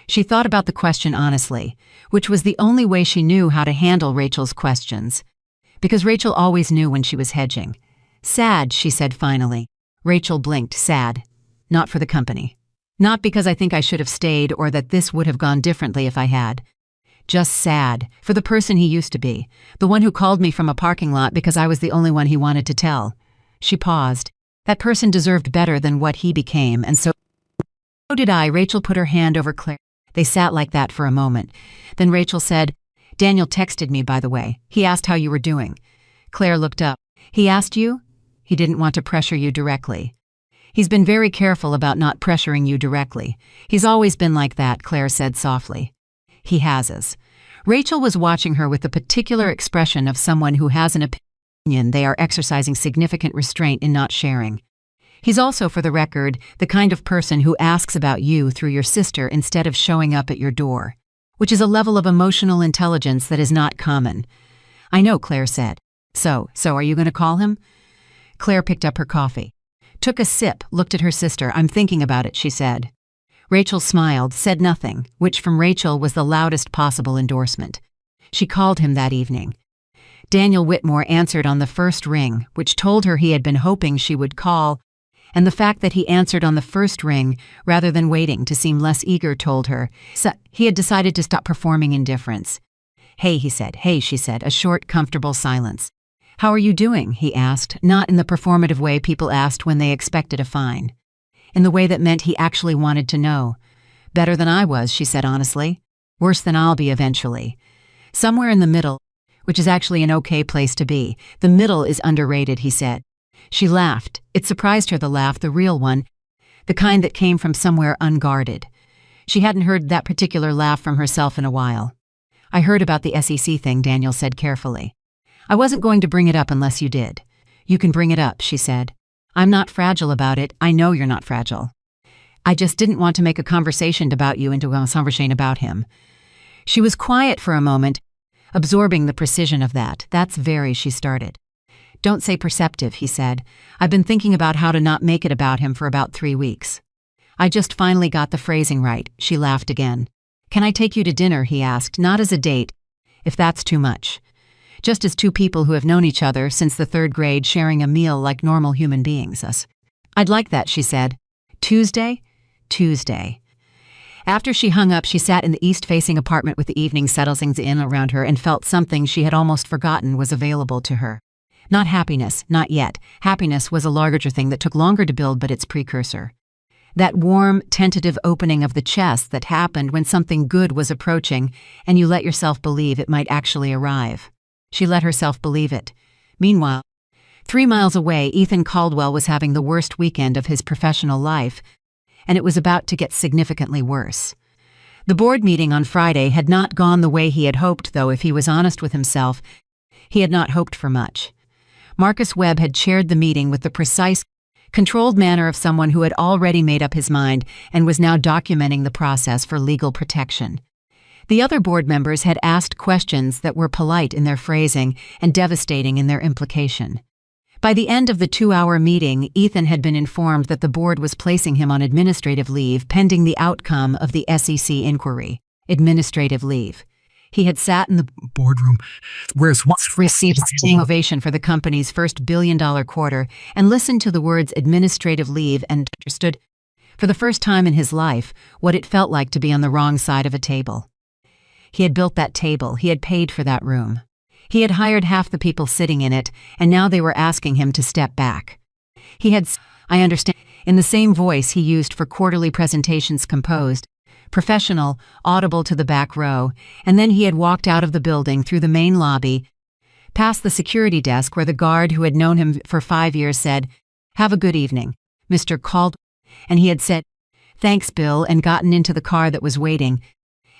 She thought about the question honestly, which was the only way she knew how to handle Rachel's questions, because Rachel always knew when she was hedging. "Sad," she said finally. Rachel blinked. "Sad. Not for the company. Not because I think I should have stayed or that this would have gone differently if I had. Just sad for the person he used to be, the one who called me from a parking lot because I was the only one he wanted to tell." She paused. "That person deserved better than what he became, and so did I." Rachel put her hand over Claire. They sat like that for a moment. Then Rachel said, "Daniel texted me, by the way. He asked how you were doing." Claire looked up. "He asked you?" "He didn't want to pressure you directly." "He's been very careful about not pressuring you directly. He's always been like that," Claire said softly. "He has." Rachel was watching her with the particular expression of someone who has an opinion they are exercising significant restraint in not sharing. "He's also, for the record, the kind of person who asks about you through your sister instead of showing up at your door, which is a level of emotional intelligence that is not common." "I know," Claire said. So are you going to call him?" Claire picked up her coffee, took a sip, looked at her sister. "I'm thinking about it," she said. Rachel smiled, said nothing, which from Rachel was the loudest possible endorsement. She called him that evening. Daniel Whitmore answered on the first ring, which told her he had been hoping she would call, and the fact that he answered on the first ring, rather than waiting to seem less eager, told her he had decided to stop performing indifference. "Hey," he said. "Hey," she said, a short, comfortable silence. "How are you doing?" he asked, not in the performative way people asked when they expected a fine. In the way that meant he actually wanted to know. "Better than I was," she said honestly. "Worse than I'll be eventually. Somewhere in the middle, which is actually an okay place to be. The middle is underrated," he said. She laughed. It surprised her, the laugh, the real one, the kind that came from somewhere unguarded. She hadn't heard that particular laugh from herself in a while. "I heard about the SEC thing," Daniel said carefully. "I wasn't going to bring it up unless you did." "You can bring it up," she said. "I'm not fragile about it. I know you're not fragile. I just didn't want to make a conversation about you into a conversation about him." She was quiet for a moment, absorbing the precision of that. "That's very," she started. "Don't say perceptive," he said. "I've been thinking about how to not make it about him for about 3 weeks. I just finally got the phrasing right." She laughed again. "Can I take you to dinner?" he asked, "not as a date, if that's too much. Just as two people who have known each other since the 3rd grade sharing a meal like normal human beings." "I'd like that," she said. "Tuesday?" "Tuesday." After she hung up, she sat in the east-facing apartment with the evening settling in around her and felt something she had almost forgotten was available to her. Not happiness, not yet. Happiness was a larger thing that took longer to build, but its precursor. That warm, tentative opening of the chest that happened when something good was approaching and you let yourself believe it might actually arrive. She let herself believe it. Meanwhile, 3 miles away, Ethan Caldwell was having the worst weekend of his professional life, and it was about to get significantly worse. The board meeting on Friday had not gone the way he had hoped, though if he was honest with himself, he had not hoped for much. Marcus Webb had chaired the meeting with the precise, controlled manner of someone who had already made up his mind and was now documenting the process for legal protection. The other board members had asked questions that were polite in their phrasing and devastating in their implication. By the end of the 2-hour meeting, Ethan had been informed that the board was placing him on administrative leave pending the outcome of the SEC inquiry. Administrative leave. He had sat in the boardroom where he once received a standing ovation for the company's first billion-dollar quarter and listened to the words administrative leave and understood, for the first time in his life, what it felt like to be on the wrong side of a table. He had built that table. He had paid for that room. He had hired half the people sitting in it, and now they were asking him to step back. He had, I understand, in the same voice he used for quarterly presentations, composed, professional, audible to the back row, and then he had walked out of the building through the main lobby, past the security desk where the guard who had known him for 5 years said, "Have a good evening, Mr. Caldwell," and he had said, "Thanks, Bill," and gotten into the car that was waiting,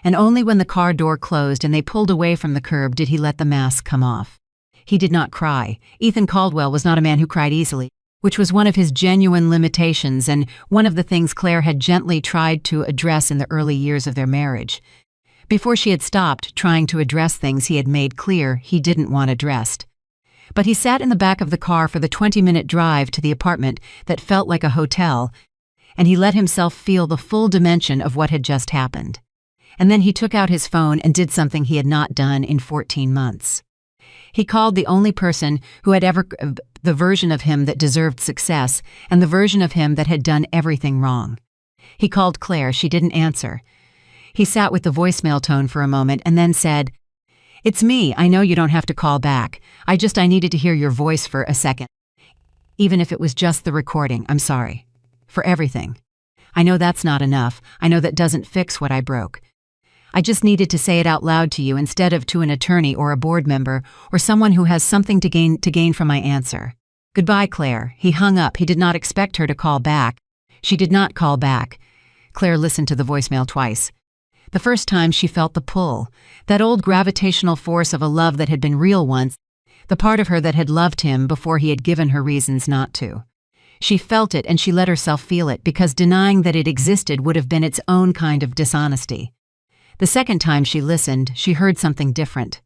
and only when the car door closed and they pulled away from the curb did he let the mask come off. He did not cry. Ethan Caldwell was not a man who cried easily, which was one of his genuine limitations and one of the things Claire had gently tried to address in the early years of their marriage. Before she had stopped trying to address things he had made clear he didn't want addressed. But he sat in the back of the car for the 20-minute drive to the apartment that felt like a hotel, and he let himself feel the full dimension of what had just happened. And then he took out his phone and did something he had not done in 14 months. He called the only person who had ever, the version of him that deserved success, and the version of him that had done everything wrong. He called Claire. She didn't answer. He sat with the voicemail tone for a moment and then said, "It's me. I know you don't have to call back. I needed to hear your voice for a second. Even if it was just the recording, I'm sorry. For everything. I know that's not enough. I know that doesn't fix what I broke. I just needed to say it out loud to you instead of to an attorney or a board member or someone who has something to gain from my answer. Goodbye, Claire." He hung up. He did not expect her to call back. She did not call back. Claire listened to the voicemail twice. The first time she felt the pull, that old gravitational force of a love that had been real once, the part of her that had loved him before he had given her reasons not to. She felt it and she let herself feel it because denying that it existed would have been its own kind of dishonesty. The second time she listened, she heard something different.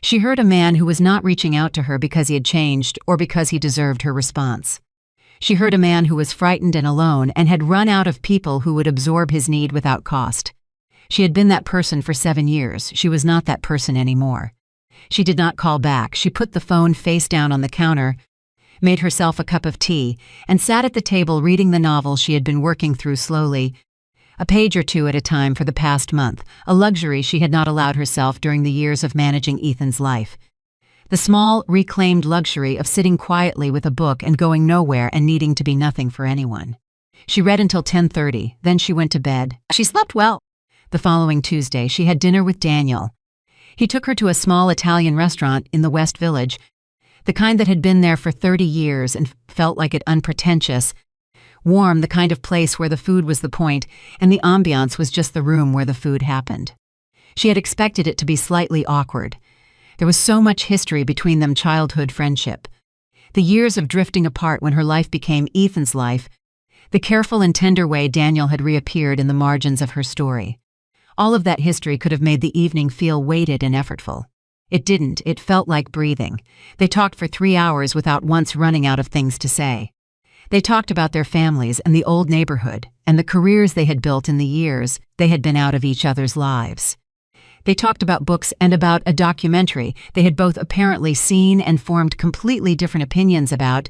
She heard a man who was not reaching out to her because he had changed or because he deserved her response. She heard a man who was frightened and alone and had run out of people who would absorb his need without cost. She had been that person for 7 years. She was not that person anymore. She did not call back. She put the phone face down on the counter, made herself a cup of tea, and sat at the table reading the novel she had been working through slowly, a page or two at a time for the past month, a luxury she had not allowed herself during the years of managing Ethan's life. The small, reclaimed luxury of sitting quietly with a book and going nowhere and needing to be nothing for anyone. She read until 10:30, then she went to bed. She slept well. The following Tuesday, she had dinner with Daniel. He took her to a small Italian restaurant in the West Village, the kind that had been there for 30 years and felt like it unpretentious, warm, the kind of place where the food was the point and the ambiance was just the room where the food happened. She had expected it to be slightly awkward. There was so much history between them, childhood friendship. The years of drifting apart when her life became Ethan's life, the careful and tender way Daniel had reappeared in the margins of her story. All of that history could have made the evening feel weighted and effortful. It didn't. It felt like breathing. They talked for 3 hours without once running out of things to say. They talked about their families and the old neighborhood and the careers they had built in the years they had been out of each other's lives. They talked about books and about a documentary they had both apparently seen and formed completely different opinions about,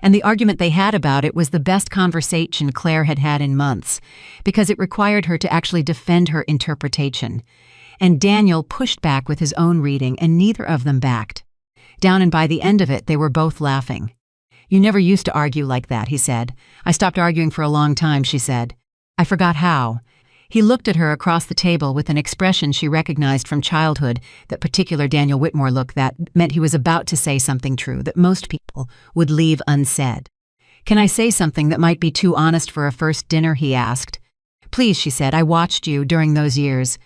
And the argument they had about it was the best conversation Claire had had in months, because it required her to actually defend her interpretation. And Daniel pushed back with his own reading, and neither of them backed. Down and by the end of it, they were both laughing. "You never used to argue like that," he said. "I stopped arguing for a long time," she said. "I forgot how." He looked at her across the table with an expression she recognized from childhood, that particular Daniel Whitmore look that meant he was about to say something true that most people would leave unsaid. "Can I say something that might be too honest for a first dinner?" he asked. "Please," she said. "I watched you during those years.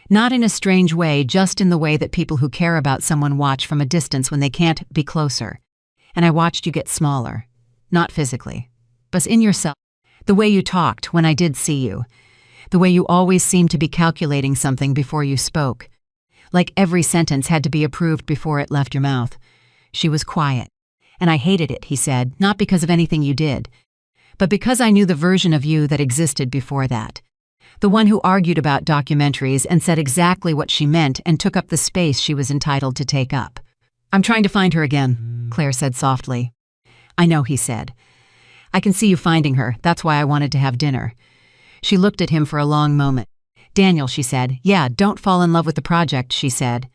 Not in a strange way, just in the way that people who care about someone watch from a distance when they can't be closer. And I watched you get smaller. Not physically, but in yourself. The way you talked when I did see you. The way you always seemed to be calculating something before you spoke. Like every sentence had to be approved before it left your mouth." She was quiet. "And I hated it," he said, "not because of anything you did, but because I knew the version of you that existed before that. The one who argued about documentaries and said exactly what she meant and took up the space she was entitled to take up." "I'm trying to find her again," Claire said softly. "I know," he said. "I can see you finding her. That's why I wanted to have dinner." She looked at him for a long moment. "Daniel," she said. "Yeah, don't fall in love with the project," she said.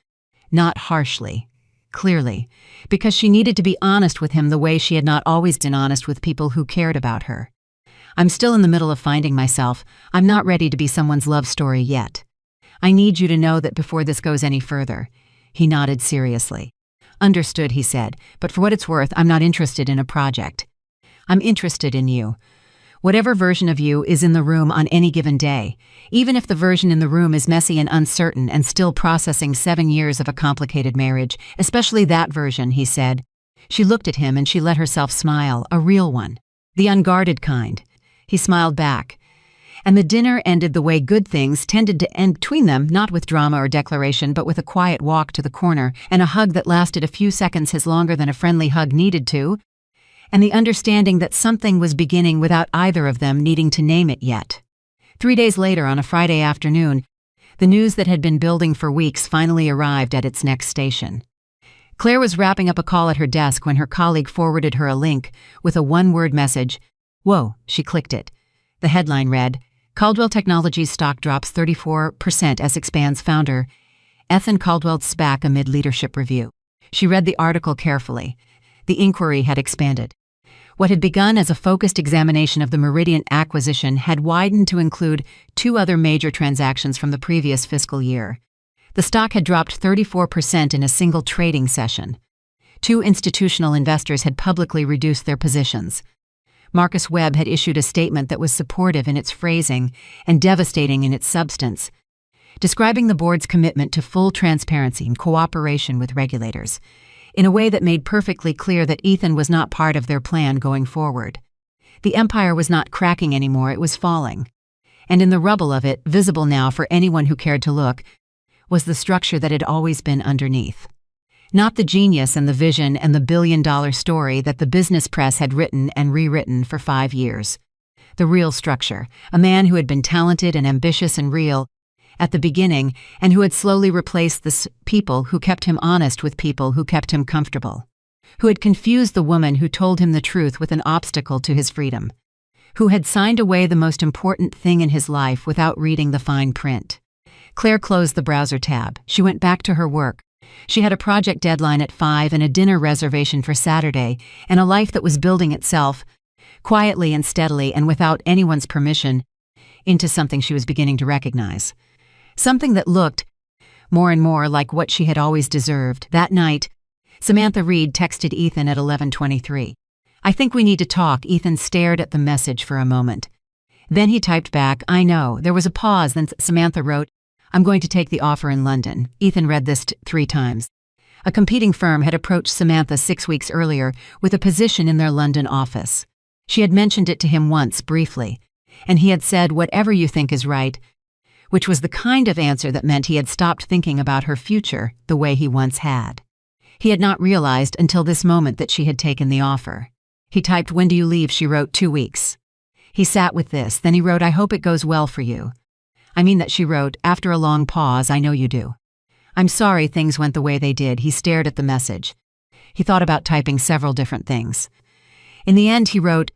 Not harshly. Clearly. Because she needed to be honest with him the way she had not always been honest with people who cared about her. "I'm still in the middle of finding myself. I'm not ready to be someone's love story yet. I need you to know that before this goes any further." He nodded seriously. "Understood," he said, "but for what it's worth, I'm not interested in a project. I'm interested in you. Whatever version of you is in the room on any given day, even if the version in the room is messy and uncertain and still processing 7 years of a complicated marriage, especially that version," he said. She looked at him and she let herself smile, a real one. The unguarded kind. He smiled back. And the dinner ended the way good things tended to end between them, not with drama or declaration, but with a quiet walk to the corner and a hug that lasted a few seconds longer than a friendly hug needed to, and the understanding that something was beginning without either of them needing to name it yet. 3 days later, on a Friday afternoon, the news that had been building for weeks finally arrived at its next station. Claire was wrapping up a call at her desk when her colleague forwarded her a link with a one-word message. "Whoa," she clicked it. The headline read, "Caldwell Technologies stock drops 34% as expands founder. Ethan Caldwell SPAC amid leadership review." She read the article carefully. The inquiry had expanded. What had begun as a focused examination of the Meridian acquisition had widened to include 2 other major transactions from the previous fiscal year. The stock had dropped 34% in a single trading session. 2 institutional investors had publicly reduced their positions. Marcus Webb had issued a statement that was supportive in its phrasing and devastating in its substance, describing the board's commitment to full transparency and cooperation with regulators, in a way that made perfectly clear that Ethan was not part of their plan going forward. The empire was not cracking anymore, it was falling. And in the rubble of it, visible now for anyone who cared to look, was the structure that had always been underneath. Not the genius and the vision and the billion-dollar story that the business press had written and rewritten for 5 years. The real structure, a man who had been talented and ambitious and real at the beginning and who had slowly replaced the people who kept him honest with people who kept him comfortable, who had confused the woman who told him the truth with an obstacle to his freedom, who had signed away the most important thing in his life without reading the fine print. Claire closed the browser tab. She went back to her work. She had a project deadline at 5 and a dinner reservation for Saturday, and a life that was building itself, quietly and steadily and without anyone's permission, into something she was beginning to recognize. Something that looked more and more like what she had always deserved. That night, Samantha Reed texted Ethan at 11:23. "I think we need to talk." Ethan stared at the message for a moment. Then he typed back, "I know." There was a pause, then Samantha wrote, "I'm going to take the offer in London." Ethan read this 3 times. A competing firm had approached Samantha 6 weeks earlier with a position in their London office. She had mentioned it to him once, briefly, and he had said, "Whatever you think is right," which was the kind of answer that meant he had stopped thinking about her future the way he once had. He had not realized until this moment that she had taken the offer. He typed, "When do you leave?" She wrote, 2 weeks. He sat with this. Then he wrote, "I hope it goes well for you." "I mean that," she wrote, after a long pause. "I know you do." "I'm sorry things went the way they did." He stared at the message. He thought about typing several different things. In the end, he wrote,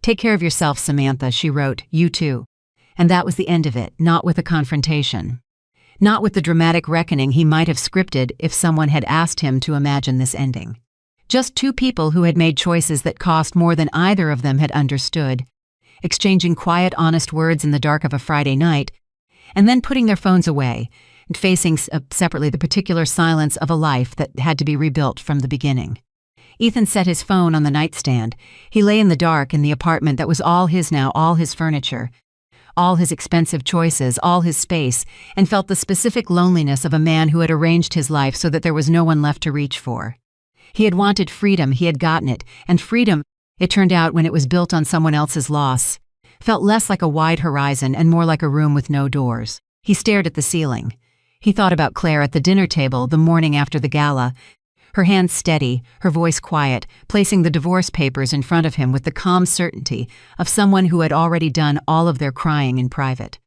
"Take care of yourself, Samantha," she wrote, "you too." And that was the end of it, not with a confrontation. Not with the dramatic reckoning he might have scripted if someone had asked him to imagine this ending. Just two people who had made choices that cost more than either of them had understood, exchanging quiet, honest words in the dark of a Friday night, and then putting their phones away and facing separately the particular silence of a life that had to be rebuilt from the beginning. Ethan set his phone on the nightstand. He lay in the dark in the apartment that was all his now, all his furniture, all his expensive choices, all his space, and felt the specific loneliness of a man who had arranged his life so that there was no one left to reach for. He had wanted freedom, he had gotten it, and freedom, it turned out when it was built on someone else's loss, felt less like a wide horizon and more like a room with no doors. He stared at the ceiling. He thought about Claire at the dinner table the morning after the gala, her hands steady, her voice quiet, placing the divorce papers in front of him with the calm certainty of someone who had already done all of their crying in private.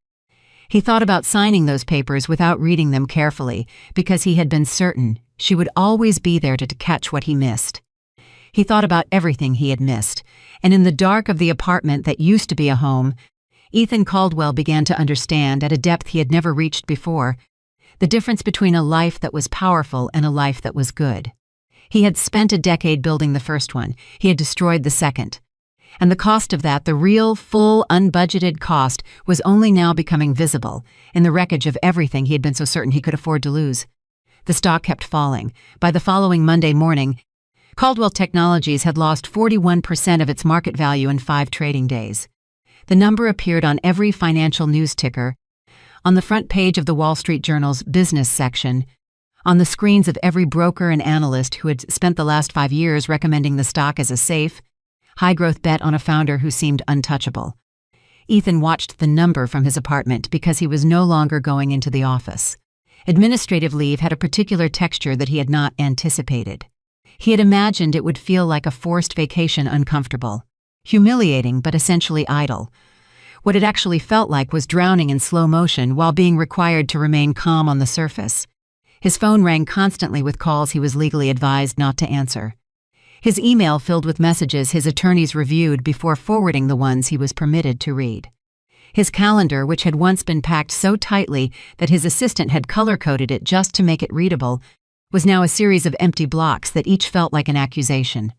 He thought about signing those papers without reading them carefully because he had been certain she would always be there to catch what he missed. He thought about everything he had missed, and in the dark of the apartment that used to be a home, Ethan Caldwell began to understand at a depth he had never reached before the difference between a life that was powerful and a life that was good. He had spent a decade building the first one. He had destroyed the second. And the cost of that, the real, full, unbudgeted cost, was only now becoming visible in the wreckage of everything he had been so certain he could afford to lose. The stock kept falling. By the following Monday morning, Caldwell Technologies had lost 41% of its market value in 5 trading days. The number appeared on every financial news ticker, on the front page of the Wall Street Journal's business section, on the screens of every broker and analyst who had spent the last 5 years recommending the stock as a safe, high-growth bet on a founder who seemed untouchable. Ethan watched the number from his apartment because he was no longer going into the office. Administrative leave had a particular texture that he had not anticipated. He had imagined it would feel like a forced vacation, uncomfortable, humiliating but essentially idle. What it actually felt like was drowning in slow motion while being required to remain calm on the surface. His phone rang constantly with calls he was legally advised not to answer. His email filled with messages his attorneys reviewed before forwarding the ones he was permitted to read. His calendar, which had once been packed so tightly that his assistant had color-coded it just to make it readable, was now a series of empty blocks that each felt like an accusation.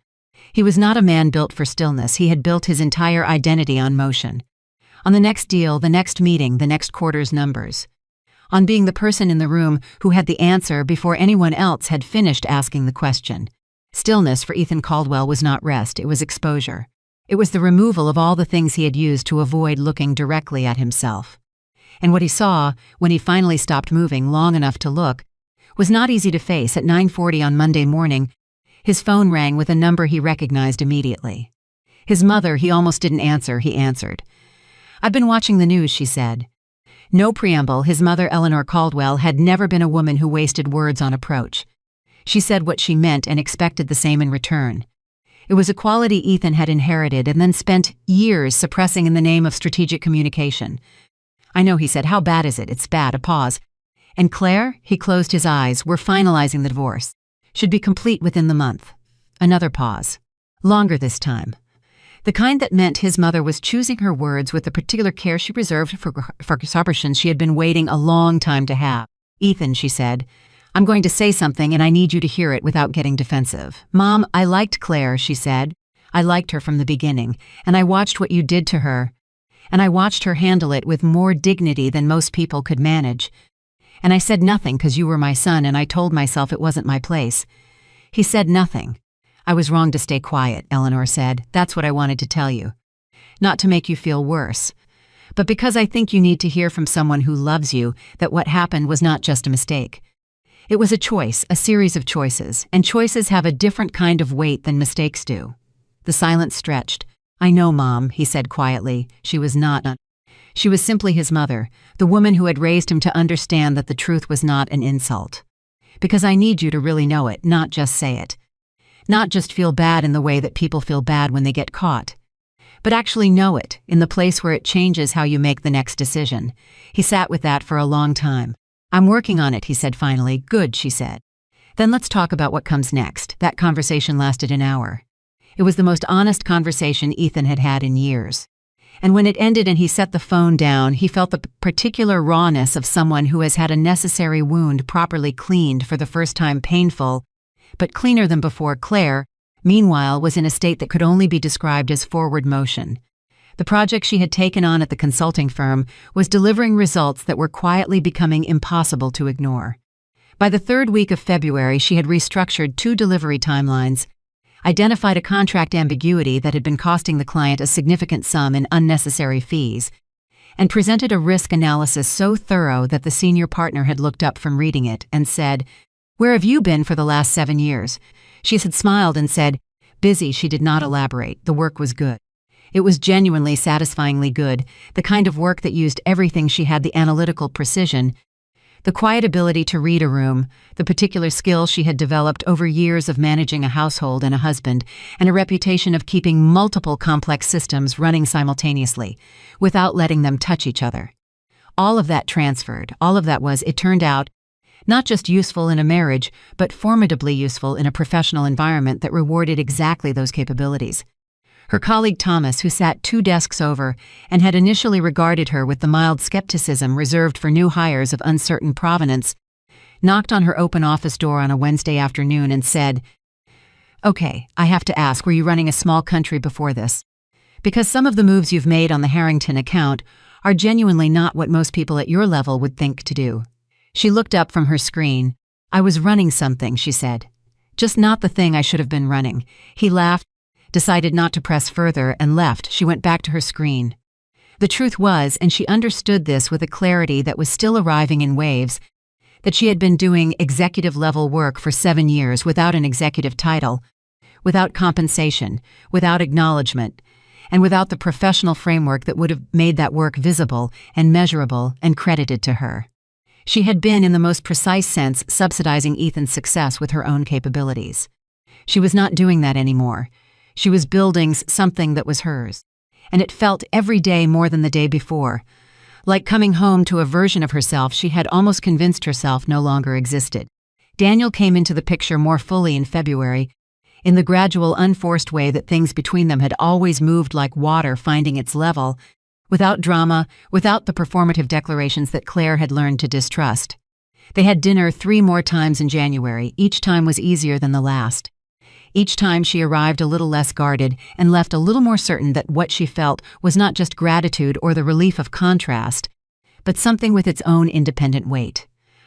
He was not a man built for stillness. He had built his entire identity on motion. On the next deal, the next meeting, the next quarter's numbers. On being the person in the room who had the answer before anyone else had finished asking the question. Stillness for Ethan Caldwell was not rest, it was exposure. It was the removal of all the things he had used to avoid looking directly at himself. And what he saw, when he finally stopped moving long enough to look, was not easy to face. At 9:40 on Monday morning, his phone rang with a number he recognized immediately. His mother. He almost didn't answer, he answered. "I've been watching the news," she said. No preamble, his mother, Eleanor Caldwell, had never been a woman who wasted words on approach. She said what she meant and expected the same in return. It was a quality Ethan had inherited and then spent years suppressing in the name of strategic communication. "I know," he said. "How bad is it?" "It's bad." A pause. "And Claire?" He closed his eyes. "We're finalizing the divorce. Should be complete within the month." Another pause. Longer this time. The kind that meant his mother was choosing her words with the particular care she reserved for conversations she had been waiting a long time to have. "Ethan," she said, "I'm going to say something and I need you to hear it without getting defensive." "Mom, I liked Claire," she said. "I liked her from the beginning, and I watched what you did to her. And I watched her handle it with more dignity than most people could manage. And I said nothing because you were my son, and I told myself it wasn't my place." He said nothing. "I was wrong to stay quiet," Eleanor said. "That's what I wanted to tell you. Not to make you feel worse, but because I think you need to hear from someone who loves you that what happened was not just a mistake. It was a choice, a series of choices, and choices have a different kind of weight than mistakes do." The silence stretched. "I know, Mom," he said quietly. She was not. She was simply his mother, the woman who had raised him to understand that the truth was not an insult. "Because I need you to really know it, not just say it. Not just feel bad in the way that people feel bad when they get caught, but actually know it in the place where it changes how you make the next decision." He sat with that for a long time. "I'm working on it," he said finally. "Good," she said. "Then let's talk about what comes next." That conversation lasted an hour. It was the most honest conversation Ethan had had in years. And when it ended and he set the phone down, he felt the particular rawness of someone who has had a necessary wound properly cleaned for the first time, painful, but cleaner than before. Claire, meanwhile, was in a state that could only be described as forward motion. The project she had taken on at the consulting firm was delivering results that were quietly becoming impossible to ignore. By the third week of February, she had restructured 2 delivery timelines, identified a contract ambiguity that had been costing the client a significant sum in unnecessary fees, and presented a risk analysis so thorough that the senior partner had looked up from reading it and said, "Where have you been for the last 7 years?" She had smiled and said, "Busy." She did not elaborate. The work was good. It was genuinely satisfyingly good, the kind of work that used everything she had: the analytical precision, the quiet ability to read a room, the particular skill she had developed over years of managing a household and a husband, and a reputation of keeping multiple complex systems running simultaneously, without letting them touch each other. All of that transferred, all of that was, it turned out, not just useful in a marriage, but formidably useful in a professional environment that rewarded exactly those capabilities. Her colleague Thomas, who sat 2 desks over and had initially regarded her with the mild skepticism reserved for new hires of uncertain provenance, knocked on her open office door on a Wednesday afternoon and said, "Okay, I have to ask, were you running a small country before this? Because some of the moves you've made on the Harrington account are genuinely not what most people at your level would think to do." She looked up from her screen. "I was running something," she said. "Just not the thing I should have been running." He laughed, decided not to press further, and left. She went back to her screen. The truth was, and she understood this with a clarity that was still arriving in waves, that she had been doing executive-level work for 7 years without an executive title, without compensation, without acknowledgement, and without the professional framework that would have made that work visible and measurable and credited to her. She had been, in the most precise sense, subsidizing Ethan's success with her own capabilities. She was not doing that anymore. She was building something that was hers, and it felt every day more than the day before, like coming home to a version of herself she had almost convinced herself no longer existed. Daniel came into the picture more fully in February, in the gradual, unforced way that things between them had always moved like water finding its level, without drama, without the performative declarations that Claire had learned to distrust. They had dinner 3 more times in January. Each time was easier than the last. Each time she arrived a little less guarded and left a little more certain that what she felt was not just gratitude or the relief of contrast, but something with its own independent weight.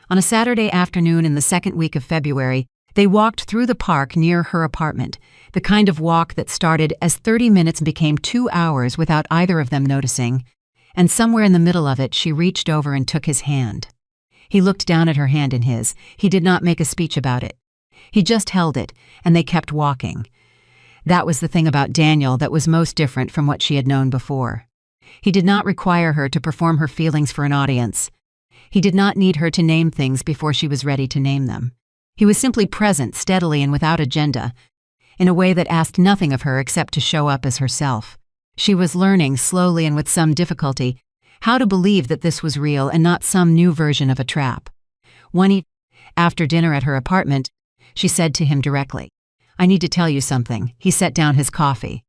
On a Saturday afternoon in the second week of February, they walked through the park near her apartment, the kind of walk that started as 30 minutes and became 2 hours without either of them noticing, and somewhere in the middle of it she reached over and took his hand. He looked down at her hand in his. He did not make a speech about it. He just held it, and they kept walking. That was the thing about Daniel that was most different from what she had known before. He did not require her to perform her feelings for an audience. He did not need her to name things before she was ready to name them. He was simply present, steadily and without agenda, in a way that asked nothing of her except to show up as herself. She was learning, slowly and with some difficulty, how to believe that this was real and not some new version of a trap. One evening, after dinner at her apartment, she said to him directly, "I need to tell you something." He set down his coffee.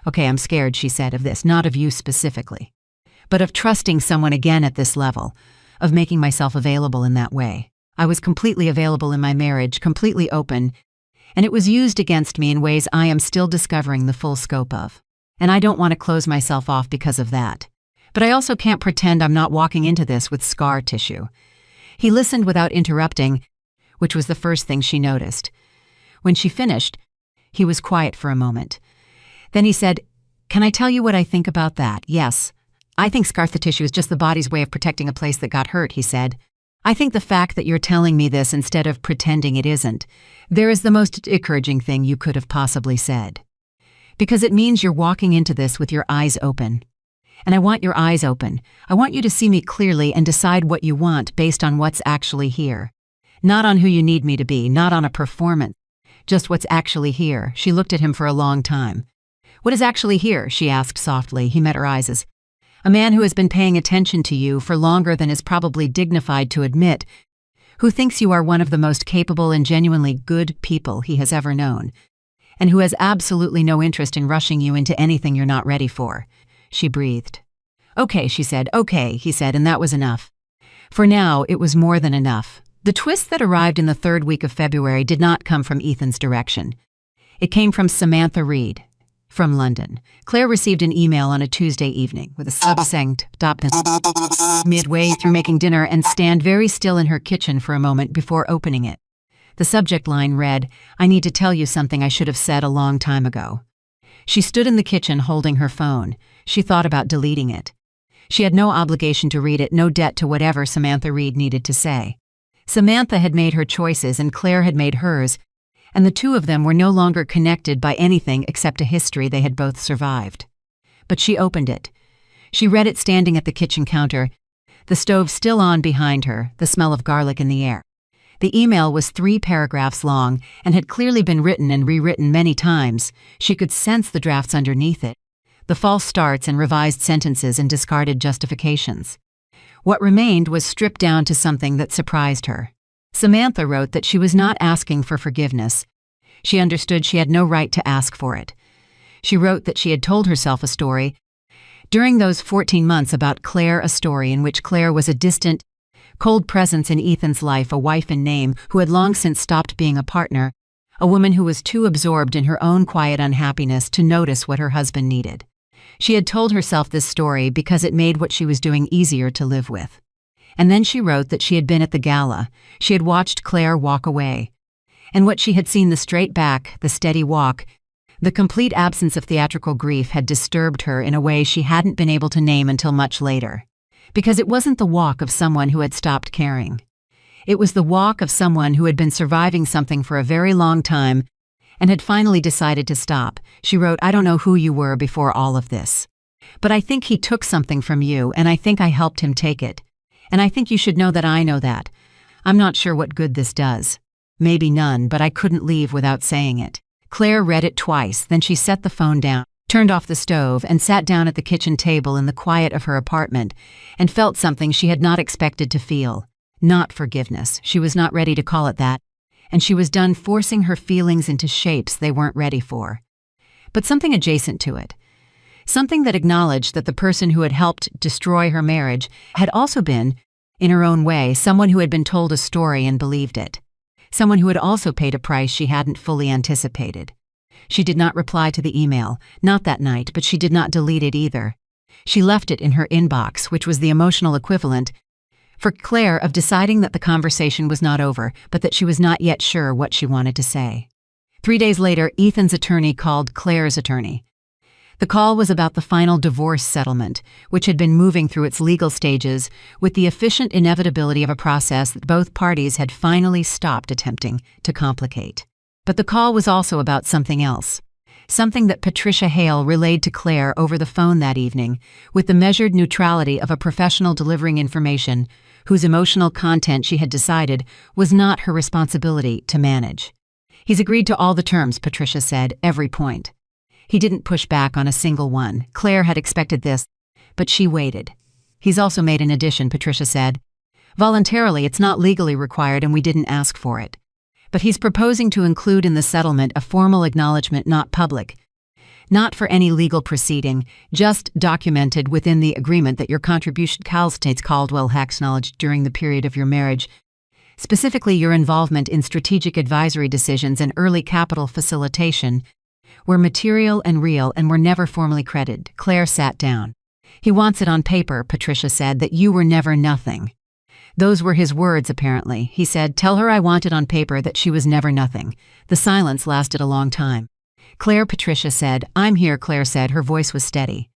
"Okay, I'm scared," she said, "of this, not of you specifically, but of trusting someone again at this level, of making myself available in that way. I was completely available in my marriage, completely open, and it was used against me in ways I am still discovering the full scope of. And I don't want to close myself off because of that. But I also can't pretend I'm not walking into this with scar tissue." He listened without interrupting, which was the first thing she noticed. When she finished, he was quiet for a moment. Then he said, "Can I tell you what I think about that? Yes. I think scar tissue is just the body's way of protecting a place that got hurt," he said. "I think the fact that you're telling me this instead of pretending it isn't, there is the most encouraging thing you could have possibly said. Because it means you're walking into this with your eyes open. And I want your eyes open. I want you to see me clearly and decide what you want based on what's actually here. Not on who you need me to be, not on a performance. Just what's actually here." She looked at him for a long time. "What is actually here?" she asked softly. He met her eyes. "A man who has been paying attention to you for longer than is probably dignified to admit, who thinks you are one of the most capable and genuinely good people he has ever known. and who has absolutely no interest in rushing you into anything you're not ready for. She breathed. Okay, she said. Okay, he said, and that was enough. For now, it was more than enough. The twist that arrived in the third week of February did not come from Ethan's direction. It came from Samantha Reed, from London. Claire received an email on a Tuesday evening with a succinct midway through making dinner and stand very still in her kitchen for a moment before opening it. The subject line read, "I need to tell you something I should have said a long time ago." She stood in the kitchen holding her phone. She thought about deleting it. She had no obligation to read it, no debt to whatever Samantha Reed needed to say. Samantha had made her choices and Claire had made hers, and the two of them were no longer connected by anything except a history they had both survived. But she opened it. She read it standing at the kitchen counter, the stove still on behind her, the smell of garlic in the air. The email was 3 paragraphs long and had clearly been written and rewritten many times. She could sense the drafts underneath it, the false starts and revised sentences and discarded justifications. What remained was stripped down to something that surprised her. Samantha wrote that she was not asking for forgiveness. She understood she had no right to ask for it. She wrote that she had told herself a story during those 14 months about Claire, a story in which Claire was a distant, cold presence in Ethan's life, a wife in name who had long since stopped being a partner, a woman who was too absorbed in her own quiet unhappiness to notice what her husband needed. She had told herself this story because it made what she was doing easier to live with. And then she wrote that she had been at the gala. She had watched Claire walk away. And what she had seen, the straight back, the steady walk, the complete absence of theatrical grief, had disturbed her in a way she hadn't been able to name until much later. Because it wasn't the walk of someone who had stopped caring. It was the walk of someone who had been surviving something for a very long time and had finally decided to stop. She wrote, "I don't know who you were before all of this, but I think he took something from you, and I think I helped him take it. And I think you should know that I know that. I'm not sure what good this does. Maybe none, but I couldn't leave without saying it." Claire read it twice, then she set the phone down, turned off the stove, and sat down at the kitchen table in the quiet of her apartment, and felt something she had not expected to feel. Not forgiveness. She was not ready to call it that, and she was done forcing her feelings into shapes they weren't ready for. But something adjacent to it. Something that acknowledged that the person who had helped destroy her marriage had also been, in her own way, someone who had been told a story and believed it. Someone who had also paid a price she hadn't fully anticipated. She did not reply to the email, not that night, but she did not delete it either. She left it in her inbox, which was the emotional equivalent for Claire of deciding that the conversation was not over, but that she was not yet sure what she wanted to say. 3 days later, Ethan's attorney called Claire's attorney. The call was about the final divorce settlement, which had been moving through its legal stages with the efficient inevitability of a process that both parties had finally stopped attempting to complicate. But the call was also about something else, something that Patricia Hale relayed to Claire over the phone that evening, with the measured neutrality of a professional delivering information whose emotional content she had decided was not her responsibility to manage. "He's agreed to all the terms," Patricia said, "every point. He didn't push back on a single one." Claire had expected this, but she waited. "He's also made an addition," Patricia said. "Voluntarily, it's not legally required and we didn't ask for it. But he's proposing to include in the settlement a formal acknowledgement, not public, not for any legal proceeding, just documented within the agreement that your contribution States Caldwell acknowledged during the period of your marriage, specifically your involvement in strategic advisory decisions and early capital facilitation, were material and real and were never formally credited." Claire sat down. "He wants it on paper," Patricia said, "that you were never nothing." Those were his words, apparently. He said, "Tell her I want it on paper that she was never nothing." The silence lasted a long time. "Claire," Patricia said. "I'm here," Claire said. Her voice was steady.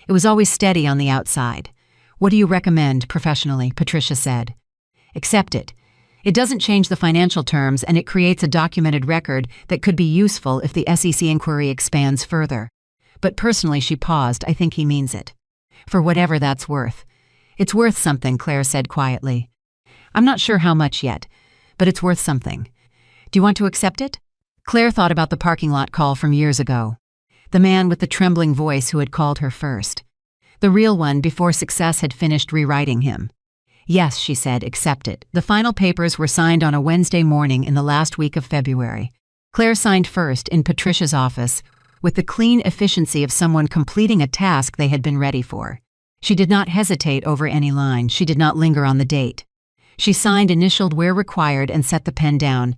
It was always steady on the outside. "What do you recommend professionally?" Patricia said. "Accept it. It doesn't change the financial terms, and it creates a documented record that could be useful if the SEC inquiry expands further. But personally," she paused, "I think he means it. For whatever that's worth." "It's worth something," Claire said quietly. "I'm not sure how much yet, but it's worth something. Do you want to accept it?" Claire thought about the parking lot call from years ago. The man with the trembling voice who had called her first. The real one before success had finished rewriting him. "Yes," she said, "accept it." The final papers were signed on a Wednesday morning in the last week of February. Claire signed first in Patricia's office, with the clean efficiency of someone completing a task they had been ready for. She did not hesitate over any line. She did not linger on the date. She signed, initialed where required, and set the pen down.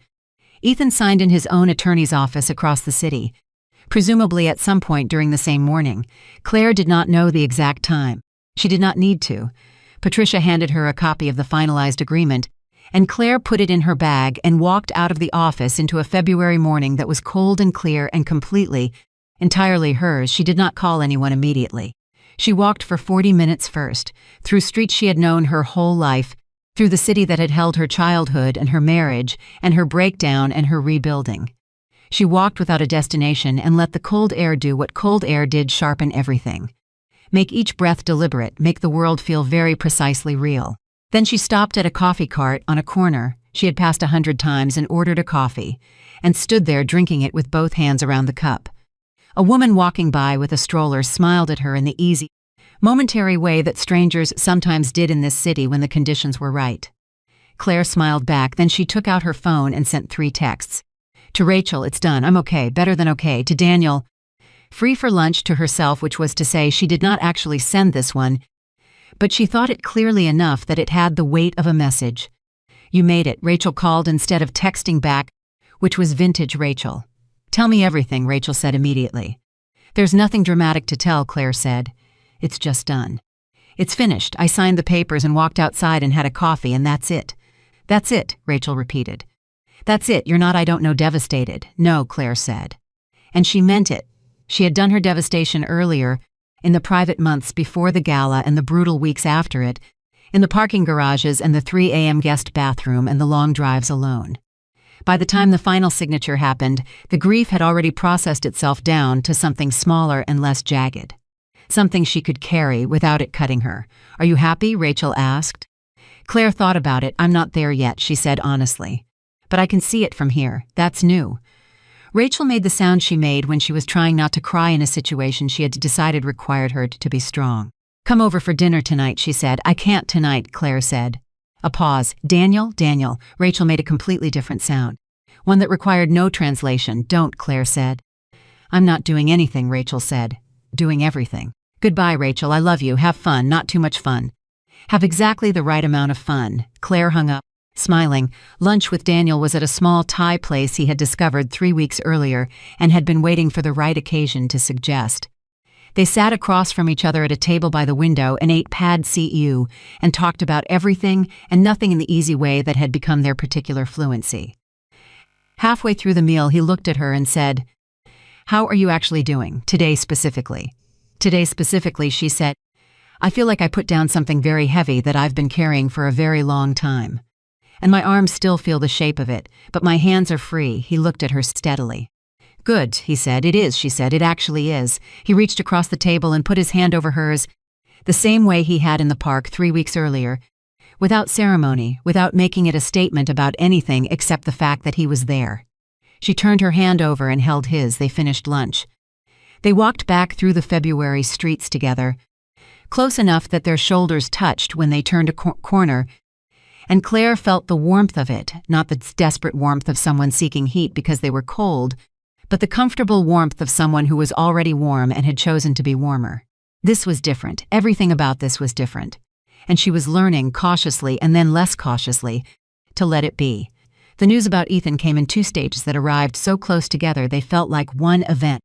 Ethan signed in his own attorney's office across the city, presumably at some point during the same morning. Claire did not know the exact time. She did not need to. Patricia handed her a copy of the finalized agreement, and Claire put it in her bag and walked out of the office into a February morning that was cold and clear and completely, entirely hers. She did not call anyone immediately. She walked for 40 minutes first, through streets she had known her whole life, through the city that had held her childhood and her marriage and her breakdown and her rebuilding. She walked without a destination and let the cold air do what cold air did: sharpen everything. Make each breath deliberate, make the world feel very precisely real. Then she stopped at a coffee cart on a corner she had passed 100 times and ordered a coffee, and stood there drinking it with both hands around the cup. A woman walking by with a stroller smiled at her in the easy, momentary way that strangers sometimes did in this city when the conditions were right. Claire smiled back, then she took out her phone and sent 3 texts. To Rachel, "It's done, I'm okay, better than okay." To Daniel, "Free for lunch," to herself, which was to say she did not actually send this one, but she thought it clearly enough that it had the weight of a message. "You made it," Rachel called instead of texting back, which was vintage Rachel. "Tell me everything," Rachel said immediately. "There's nothing dramatic to tell," Claire said. "It's just done. It's finished. I signed the papers and walked outside and had a coffee, and that's it." "That's it," Rachel repeated. "That's it. You're not, I don't know, devastated." "No," Claire said. And she meant it. She had done her devastation earlier, in the private months before the gala and the brutal weeks after it, in the parking garages and the 3 a.m. guest bathroom and the long drives alone. By the time the final signature happened, the grief had already processed itself down to something smaller and less jagged. Something she could carry without it cutting her. "Are you happy?" Rachel asked. Claire thought about it. "I'm not there yet," she said honestly. "But I can see it from here. That's new." Rachel made the sound she made when she was trying not to cry in a situation she had decided required her to be strong. "Come over for dinner tonight," she said. "I can't tonight," Claire said. A pause. "Daniel, Daniel." Rachel made a completely different sound, one that required no translation. "Don't," Claire said. "I'm not doing anything," Rachel said. "Doing everything." "Goodbye, Rachel. I love you. Have fun, not too much fun." "Have exactly the right amount of fun." Claire hung up, smiling. Lunch with Daniel was at a small Thai place he had discovered 3 weeks earlier and had been waiting for the right occasion to suggest. They sat across from each other at a table by the window and ate pad see ew and talked about everything and nothing in the easy way that had become their particular fluency. Halfway through the meal, he looked at her and said, "How are you actually doing, today specifically?" "Today specifically," she said, "I feel like I put down something very heavy that I've been carrying for a very long time. And my arms still feel the shape of it, but my hands are free." He looked at her steadily. "Good," he said. "It is," she said. "It actually is." He reached across the table and put his hand over hers, the same way he had in the park 3 weeks earlier, without ceremony, without making it a statement about anything except the fact that he was there. She turned her hand over and held his. They finished lunch. They walked back through the February streets together, close enough that their shoulders touched when they turned a corner, and Claire felt the warmth of it, not the desperate warmth of someone seeking heat because they were cold, but the comfortable warmth of someone who was already warm and had chosen to be warmer. This was different. Everything about this was different. And she was learning, cautiously and then less cautiously, to let it be. The news about Ethan came in 2 stages that arrived so close together they felt like one event.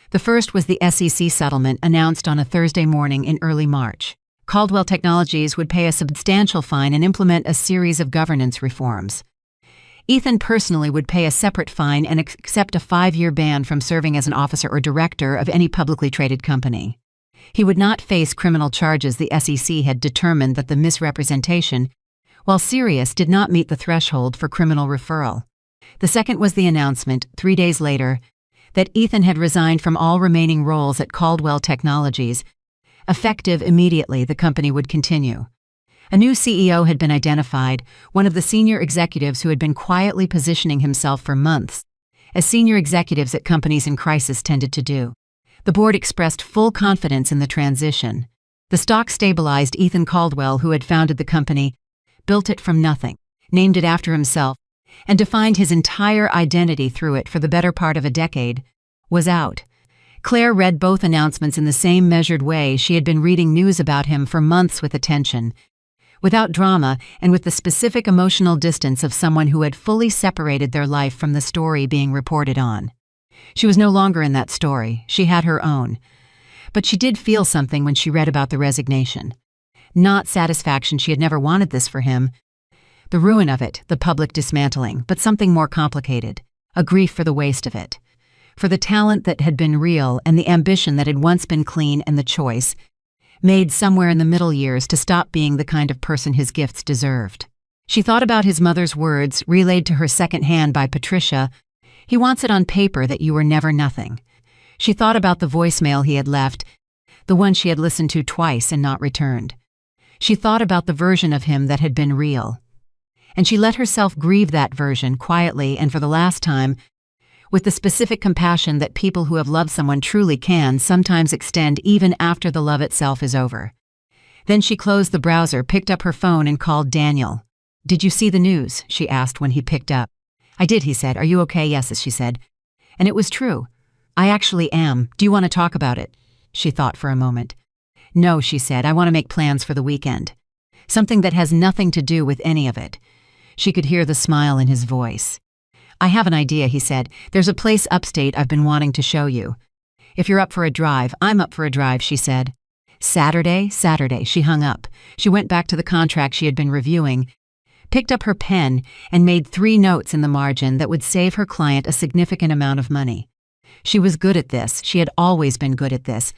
The first was the SEC settlement announced on a Thursday morning in early March. Caldwell Technologies would pay a substantial fine and implement a series of governance reforms. Ethan personally would pay a separate fine and accept a 5-year ban from serving as an officer or director of any publicly traded company. He would not face criminal charges. The SEC had determined that the misrepresentation, while serious, did not meet the threshold for criminal referral. The second was the announcement, 3 days later, that Ethan had resigned from all remaining roles at Caldwell Technologies. Effective immediately, the company would continue. A new CEO had been identified, one of the senior executives who had been quietly positioning himself for months, as senior executives at companies in crisis tended to do. The board expressed full confidence in the transition. The stock stabilized. Ethan Caldwell, who had founded the company, built it from nothing, named it after himself, and defined his entire identity through it for the better part of a decade, was out. Claire read both announcements in the same measured way she had been reading news about him for months with attention, without drama and with the specific emotional distance of someone who had fully separated their life from the story being reported on. She was no longer in that story, she had her own. But she did feel something when she read about the resignation. Not satisfaction, she had never wanted this for him. The ruin of it, the public dismantling, but something more complicated, a grief for the waste of it. For the talent that had been real and the ambition that had once been clean and the choice, made somewhere in the middle years to stop being the kind of person his gifts deserved. She thought about his mother's words, relayed to her secondhand by Patricia, "He wants it on paper that you were never nothing." She thought about the voicemail he had left, the one she had listened to twice and not returned. She thought about the version of him that had been real. And she let herself grieve that version quietly and for the last time, with the specific compassion that people who have loved someone truly can sometimes extend even after the love itself is over. Then she closed the browser, picked up her phone, and called Daniel. "Did you see the news?" she asked when he picked up. "I did," he said. "Are you okay?" "Yes," she said. And it was true. "I actually am. Do you want to talk about it?" She thought for a moment. "No," she said. "I want to make plans for the weekend. Something that has nothing to do with any of it." She could hear the smile in his voice. "I have an idea," he said. "There's a place upstate I've been wanting to show you. If you're up for a drive." "I'm up for a drive," she said. Saturday. She hung up. She went back to the contract she had been reviewing, picked up her pen, and made 3 notes in the margin that would save her client a significant amount of money. She was good at this. She had always been good at this.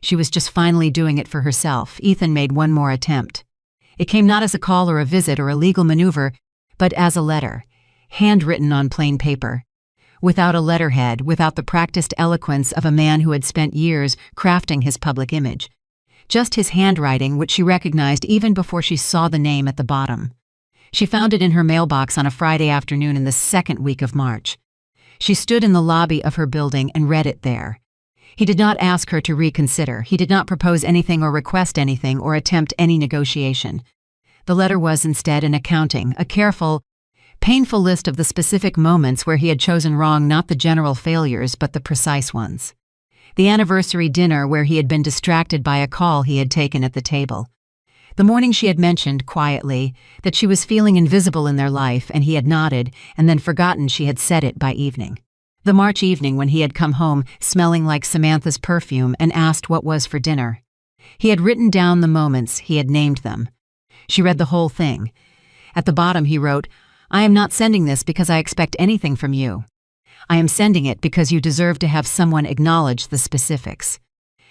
She was just finally doing it for herself. Ethan made one more attempt. It came not as a call or a visit or a legal maneuver, but as a letter, handwritten on plain paper. Without a letterhead, without the practiced eloquence of a man who had spent years crafting his public image. Just his handwriting, which she recognized even before she saw the name at the bottom. She found it in her mailbox on a Friday afternoon in the second week of March. She stood in the lobby of her building and read it there. He did not ask her to reconsider. He did not propose anything or request anything or attempt any negotiation. The letter was instead an accounting, a careful, painful list of the specific moments where he had chosen wrong, not the general failures, but the precise ones. The anniversary dinner where he had been distracted by a call he had taken at the table. The morning she had mentioned, quietly, that she was feeling invisible in their life, and he had nodded, and then forgotten she had said it by evening. The March evening when he had come home, smelling like Samantha's perfume, and asked what was for dinner. He had written down the moments, he had named them. She read the whole thing. At the bottom he wrote, "I am not sending this because I expect anything from you. I am sending it because you deserve to have someone acknowledge the specifics.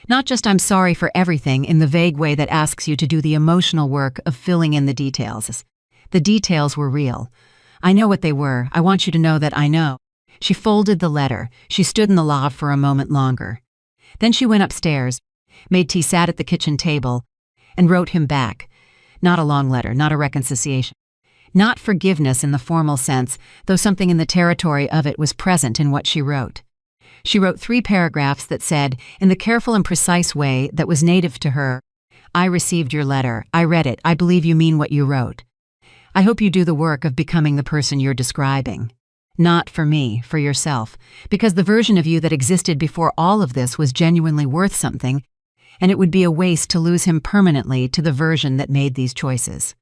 Not just I'm sorry for everything in the vague way that asks you to do the emotional work of filling in the details. The details were real. I know what they were. I want you to know that I know." She folded the letter. She stood in the loft for a moment longer. Then she went upstairs, made tea, sat at the kitchen table, and wrote him back. Not a long letter, not a reconciliation. Not forgiveness in the formal sense, though something in the territory of it was present in what she wrote. She wrote 3 paragraphs that said, in the careful and precise way that was native to her, "I received your letter. I read it. I believe you mean what you wrote. I hope you do the work of becoming the person you're describing. Not for me, for yourself, because the version of you that existed before all of this was genuinely worth something, and it would be a waste to lose him permanently to the version that made these choices."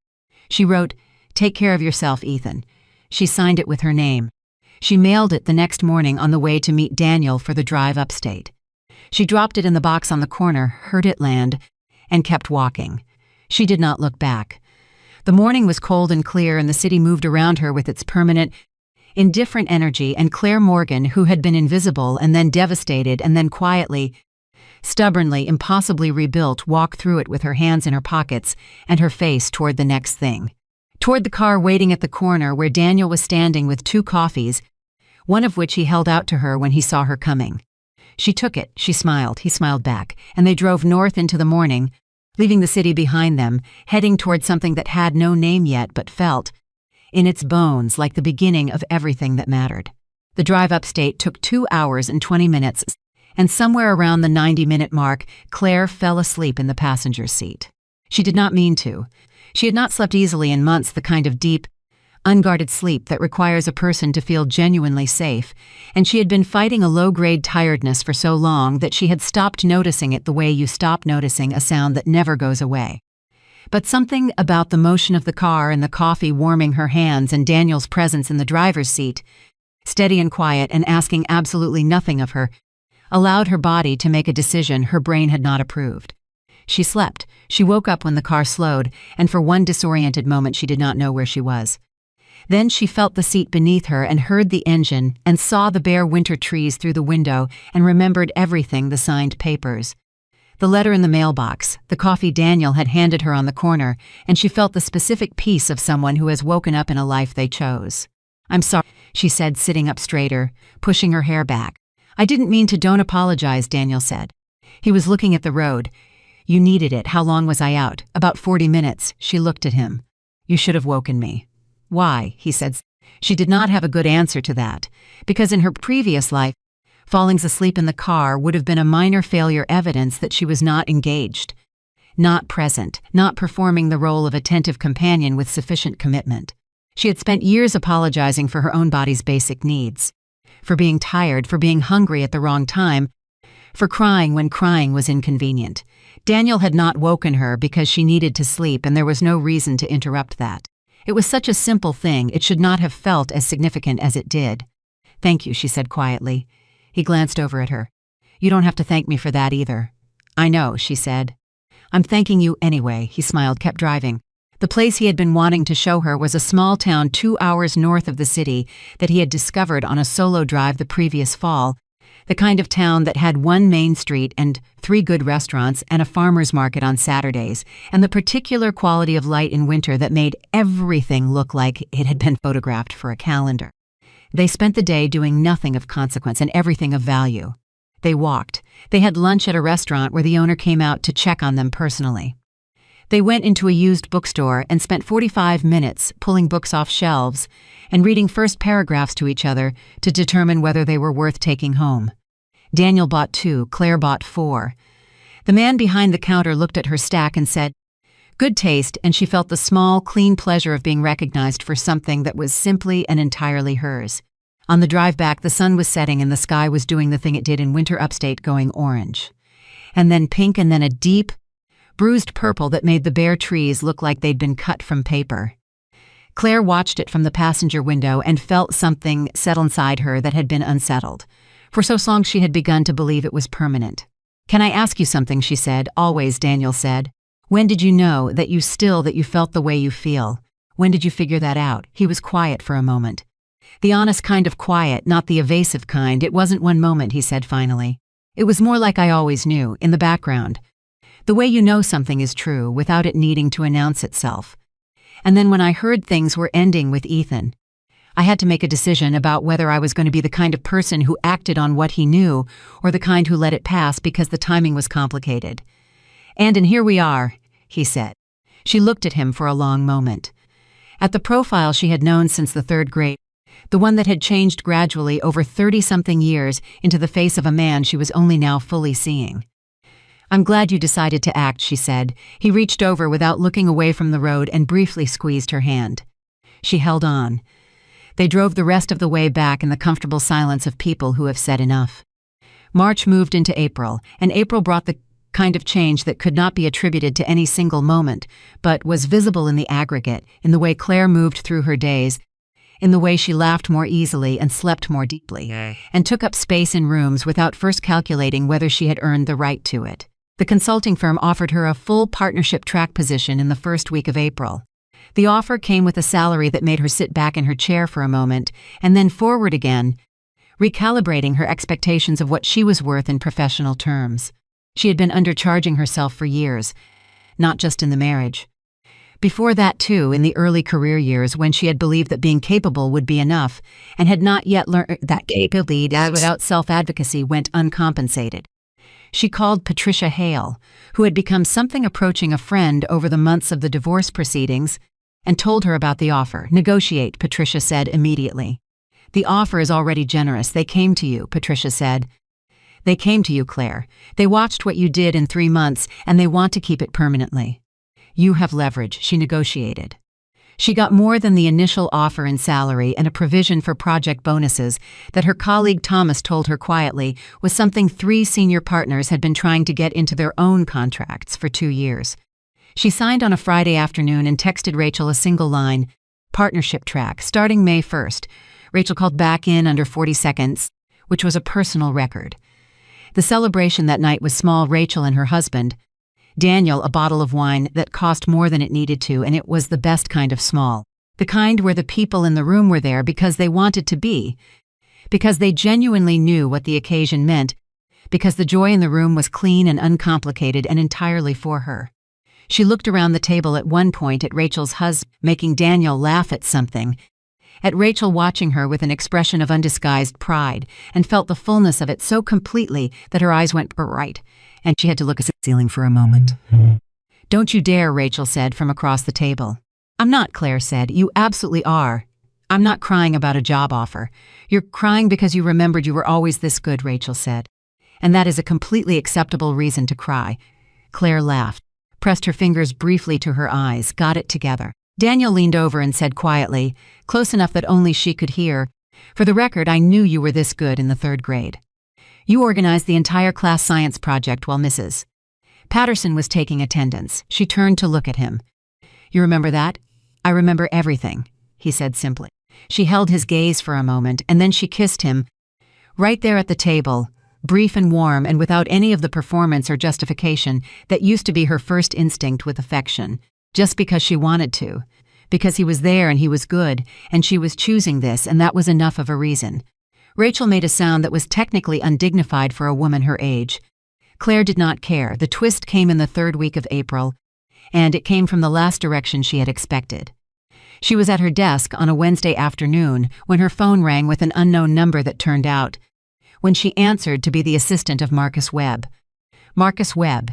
She wrote, "Take care of yourself, Ethan." She signed it with her name. She mailed it the next morning on the way to meet Daniel for the drive upstate. She dropped it in the box on the corner, heard it land, and kept walking. She did not look back. The morning was cold and clear, and the city moved around her with its permanent, indifferent energy, and Claire Morgan, who had been invisible and then devastated and then quietly, stubbornly, impossibly rebuilt, walked through it with her hands in her pockets and her face toward the next thing. Toward the car waiting at the corner where Daniel was standing with 2 coffees, one of which he held out to her when he saw her coming. She took it, she smiled, he smiled back, and they drove north into the morning, leaving the city behind them, heading toward something that had no name yet but felt, in its bones, like the beginning of everything that mattered. The drive upstate took 2 hours and 20 minutes, and somewhere around the 90-minute mark, Claire fell asleep in the passenger seat. She did not mean to. She had not slept easily in months, the kind of deep, unguarded sleep that requires a person to feel genuinely safe, and she had been fighting a low-grade tiredness for so long that she had stopped noticing it the way you stop noticing a sound that never goes away. But something about the motion of the car and the coffee warming her hands and Daniel's presence in the driver's seat, steady and quiet and asking absolutely nothing of her, allowed her body to make a decision her brain had not approved. She slept. She woke up when the car slowed, and for one disoriented moment she did not know where she was. Then she felt the seat beneath her and heard the engine and saw the bare winter trees through the window and remembered everything, the signed papers. The letter in the mailbox, the coffee Daniel had handed her on the corner, and she felt the specific peace of someone who has woken up in a life they chose. "I'm sorry," she said, sitting up straighter, pushing her hair back. "I didn't mean to." "Don't apologize," Daniel said. He was looking at the road. "You needed it. How long was I out?" "About 40 minutes. She looked at him. "You should have woken me." "Why?" he said. She did not have a good answer to that, because in her previous life, falling asleep in the car would have been a minor failure, evidence that she was not engaged, not present, not performing the role of attentive companion with sufficient commitment. She had spent years apologizing for her own body's basic needs, for being tired, for being hungry at the wrong time, for crying when crying was inconvenient. Daniel had not woken her because she needed to sleep, and there was no reason to interrupt that. It was such a simple thing, it should not have felt as significant as it did. "Thank you," she said quietly. He glanced over at her. "You don't have to thank me for that either." "I know," she said. "I'm thanking you anyway," he smiled, kept driving. The place he had been wanting to show her was a small town 2 hours north of the city that he had discovered on a solo drive the previous fall, the kind of town that had one main street and 3 good restaurants and a farmer's market on Saturdays, and the particular quality of light in winter that made everything look like it had been photographed for a calendar. They spent the day doing nothing of consequence and everything of value. They walked. They had lunch at a restaurant where the owner came out to check on them personally. They went into a used bookstore and spent 45 minutes pulling books off shelves and reading first paragraphs to each other to determine whether they were worth taking home. Daniel bought 2, Claire bought 4. The man behind the counter looked at her stack and said, "Good taste," and she felt the small, clean pleasure of being recognized for something that was simply and entirely hers. On the drive back, the sun was setting and the sky was doing the thing it did in winter upstate, going orange. And then pink, and then a deep, bruised purple that made the bare trees look like they'd been cut from paper. Claire watched it from the passenger window and felt something settle inside her that had been unsettled. For so long she had begun to believe it was permanent. "Can I ask you something?" she said. "Always," Daniel said. "When did you know that you felt the way you feel? When did you figure that out?" He was quiet for a moment. "The honest kind of quiet, not the evasive kind. It wasn't one moment," he said finally. "It was more like I always knew, in the background. The way you know something is true without it needing to announce itself. And then when I heard things were ending with Ethan, I had to make a decision about whether I was going to be the kind of person who acted on what he knew or the kind who let it pass because the timing was complicated. And here we are," he said. She looked at him for a long moment. At the profile she had known since the 3rd grade, the one that had changed gradually over 30-something years into the face of a man she was only now fully seeing. "I'm glad you decided to act," she said. He reached over without looking away from the road and briefly squeezed her hand. She held on. They drove the rest of the way back in the comfortable silence of people who have said enough. March moved into April, and April brought the kind of change that could not be attributed to any single moment, but was visible in the aggregate, in the way Claire moved through her days, in the way she laughed more easily and slept more deeply, and took up space in rooms without first calculating whether she had earned the right to it. The consulting firm offered her a full partnership track position in the first week of April. The offer came with a salary that made her sit back in her chair for a moment and then forward again, recalibrating her expectations of what she was worth in professional terms. She had been undercharging herself for years, not just in the marriage. Before that, too, in the early career years when she had believed that being capable would be enough and had not yet learned that capability without self-advocacy went uncompensated. She called Patricia Hale, who had become something approaching a friend over the months of the divorce proceedings, and told her about the offer. "Negotiate," Patricia said immediately. "The offer is already generous. They came to you," Patricia said. "They came to you, Claire. They watched what you did in 3 months, and they want to keep it permanently. You have leverage," she negotiated. She got more than the initial offer in salary and a provision for project bonuses that her colleague Thomas told her quietly was something 3 senior partners had been trying to get into their own contracts for 2 years. She signed on a Friday afternoon and texted Rachel a single line, "Partnership track, starting May 1st. Rachel called back in under 40 seconds, which was a personal record. The celebration that night was small. Rachel and her husband, Daniel, a bottle of wine that cost more than it needed to, and it was the best kind of small. The kind where the people in the room were there because they wanted to be, because they genuinely knew what the occasion meant, because the joy in the room was clean and uncomplicated and entirely for her. She looked around the table at one point at Rachel's husband, making Daniel laugh at something, at Rachel watching her with an expression of undisguised pride, and felt the fullness of it so completely that her eyes went bright, and she had to look at the ceiling for a moment. "Don't you dare," Rachel said from across the table. "I'm not," Claire said. "You absolutely are. I'm not crying about a job offer. You're crying because you remembered you were always this good," Rachel said. "And that is a completely acceptable reason to cry." Claire laughed, pressed her fingers briefly to her eyes, got it together. Daniel leaned over and said quietly, close enough that only she could hear, "For the record, I knew you were this good in the 3rd grade. You organized the entire class science project while Mrs. Patterson was taking attendance." She turned to look at him. "You remember that?" "I remember everything," he said simply. She held his gaze for a moment, and then she kissed him, right there at the table, brief and warm and without any of the performance or justification that used to be her first instinct with affection, just because she wanted to, because he was there and he was good, and she was choosing this, and that was enough of a reason. Rachel made a sound that was technically undignified for a woman her age. Claire did not care. The twist came in the 3rd week of April, and it came from the last direction she had expected. She was at her desk on a Wednesday afternoon when her phone rang with an unknown number that turned out, when she answered, to be the assistant of Marcus Webb. Marcus Webb,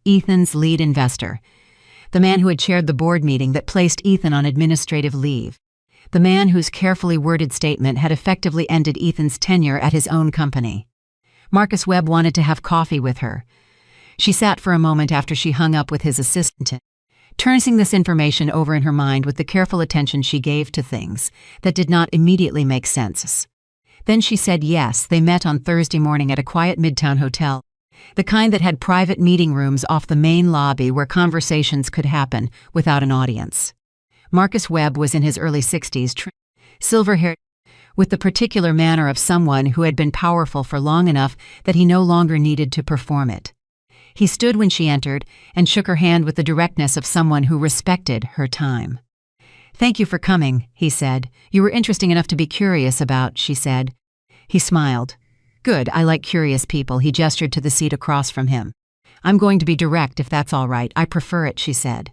Ethan's lead investor. The man who had chaired the board meeting that placed Ethan on administrative leave. The man whose carefully worded statement had effectively ended Ethan's tenure at his own company. Marcus Webb wanted to have coffee with her. She sat for a moment after she hung up with his assistant, turning this information over in her mind with the careful attention she gave to things that did not immediately make sense. Then she said yes. They met on Thursday morning at a quiet midtown hotel, the kind that had private meeting rooms off the main lobby where conversations could happen without an audience. Marcus Webb was in his early 60s, silver-haired, with the particular manner of someone who had been powerful for long enough that he no longer needed to perform it. He stood when she entered and shook her hand with the directness of someone who respected her time. "Thank you for coming," he said. "You were interesting enough to be curious about," she said. He smiled. "Good, I like curious people." He gestured to the seat across from him. "I'm going to be direct if that's all right. I prefer it," she said.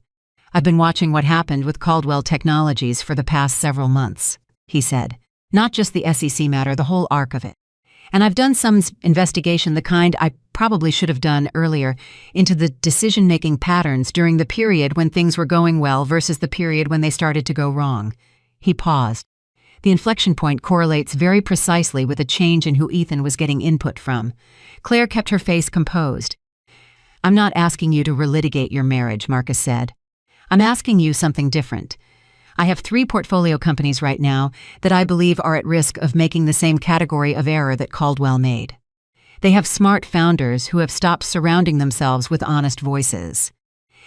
"I've been watching what happened with Caldwell Technologies for the past several months," he said. "Not just the SEC matter, the whole arc of it. And I've done some investigation, the kind I probably should have done earlier, into the decision-making patterns during the period when things were going well versus the period when they started to go wrong." He paused. The inflection point correlates very precisely with a change in who Ethan was getting input from. Claire kept her face composed. "I'm not asking you to relitigate your marriage," Marcus said. "I'm asking you something different. I have 3 portfolio companies right now that I believe are at risk of making the same category of error that Caldwell made. They have smart founders who have stopped surrounding themselves with honest voices.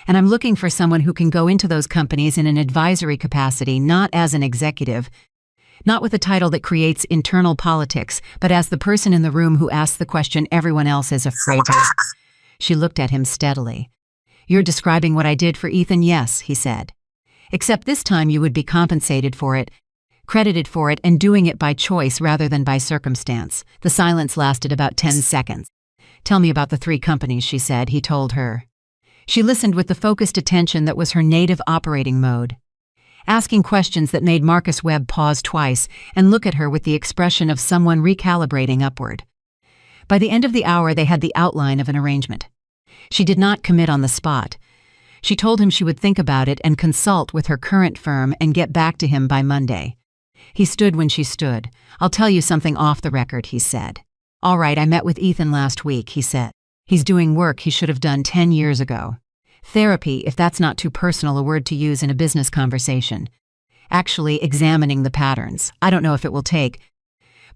And I'm looking for someone who can go into those companies in an advisory capacity, not as an executive, not with a title that creates internal politics, but as the person in the room who asks the question everyone else is afraid to ask." She looked at him steadily. "You're describing what I did for Ethan?" "Yes," he said. "Except this time you would be compensated for it, credited for it, and doing it by choice rather than by circumstance." The silence lasted about 10 seconds. "Tell me about the 3 companies," she said. He told her. She listened with the focused attention that was her native operating mode, asking questions that made Marcus Webb pause twice and look at her with the expression of someone recalibrating upward. By the end of the hour, they had the outline of an arrangement. She did not commit on the spot. She told him she would think about it and consult with her current firm and get back to him by Monday. He stood when she stood. "I'll tell you something off the record," he said. "All right, I met with Ethan last week," he said. "He's doing work he should have done 10 years ago. Therapy, if that's not too personal a word to use in a business conversation. actually examining the patterns. I don't know if it will take,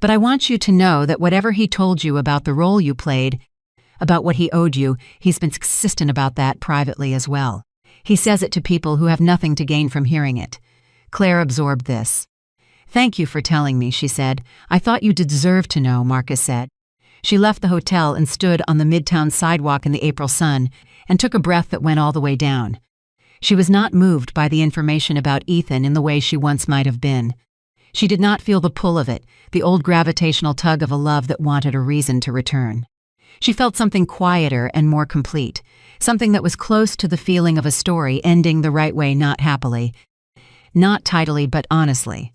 but I want you to know that whatever he told you about the role you played, about what he owed you, he's been consistent about that privately as well. He says it to people who have nothing to gain from hearing it. Claire absorbed this. Thank you for telling me, she said. I thought you deserved to know, Marcus said. She left the hotel and stood on the midtown sidewalk in the April sun and took a breath that went all the way down. She was not moved by the information about Ethan in the way she once might have been. She did not feel the pull of it, the old gravitational tug of a love that wanted a reason to return. She felt something quieter and more complete, something that was close to the feeling of a story ending the right way, not happily, not tidily but honestly,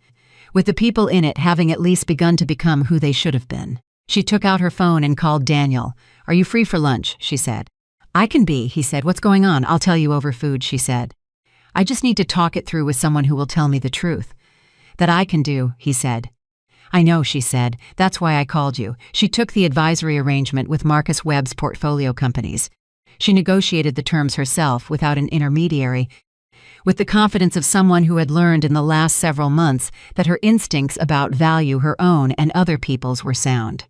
with the people in it having at least begun to become who they should have been. She took out her phone and called Daniel. Are you free for lunch? She said. I can be, he said. What's going on? I'll tell you over food, she said. I just need to talk it through with someone who will tell me the truth. That I can do, he said. I know, she said. That's why I called you. She took the advisory arrangement with Marcus Webb's portfolio companies. She negotiated the terms herself without an intermediary, with the confidence of someone who had learned in the last several months that her instincts about value, her own and other people's, were sound.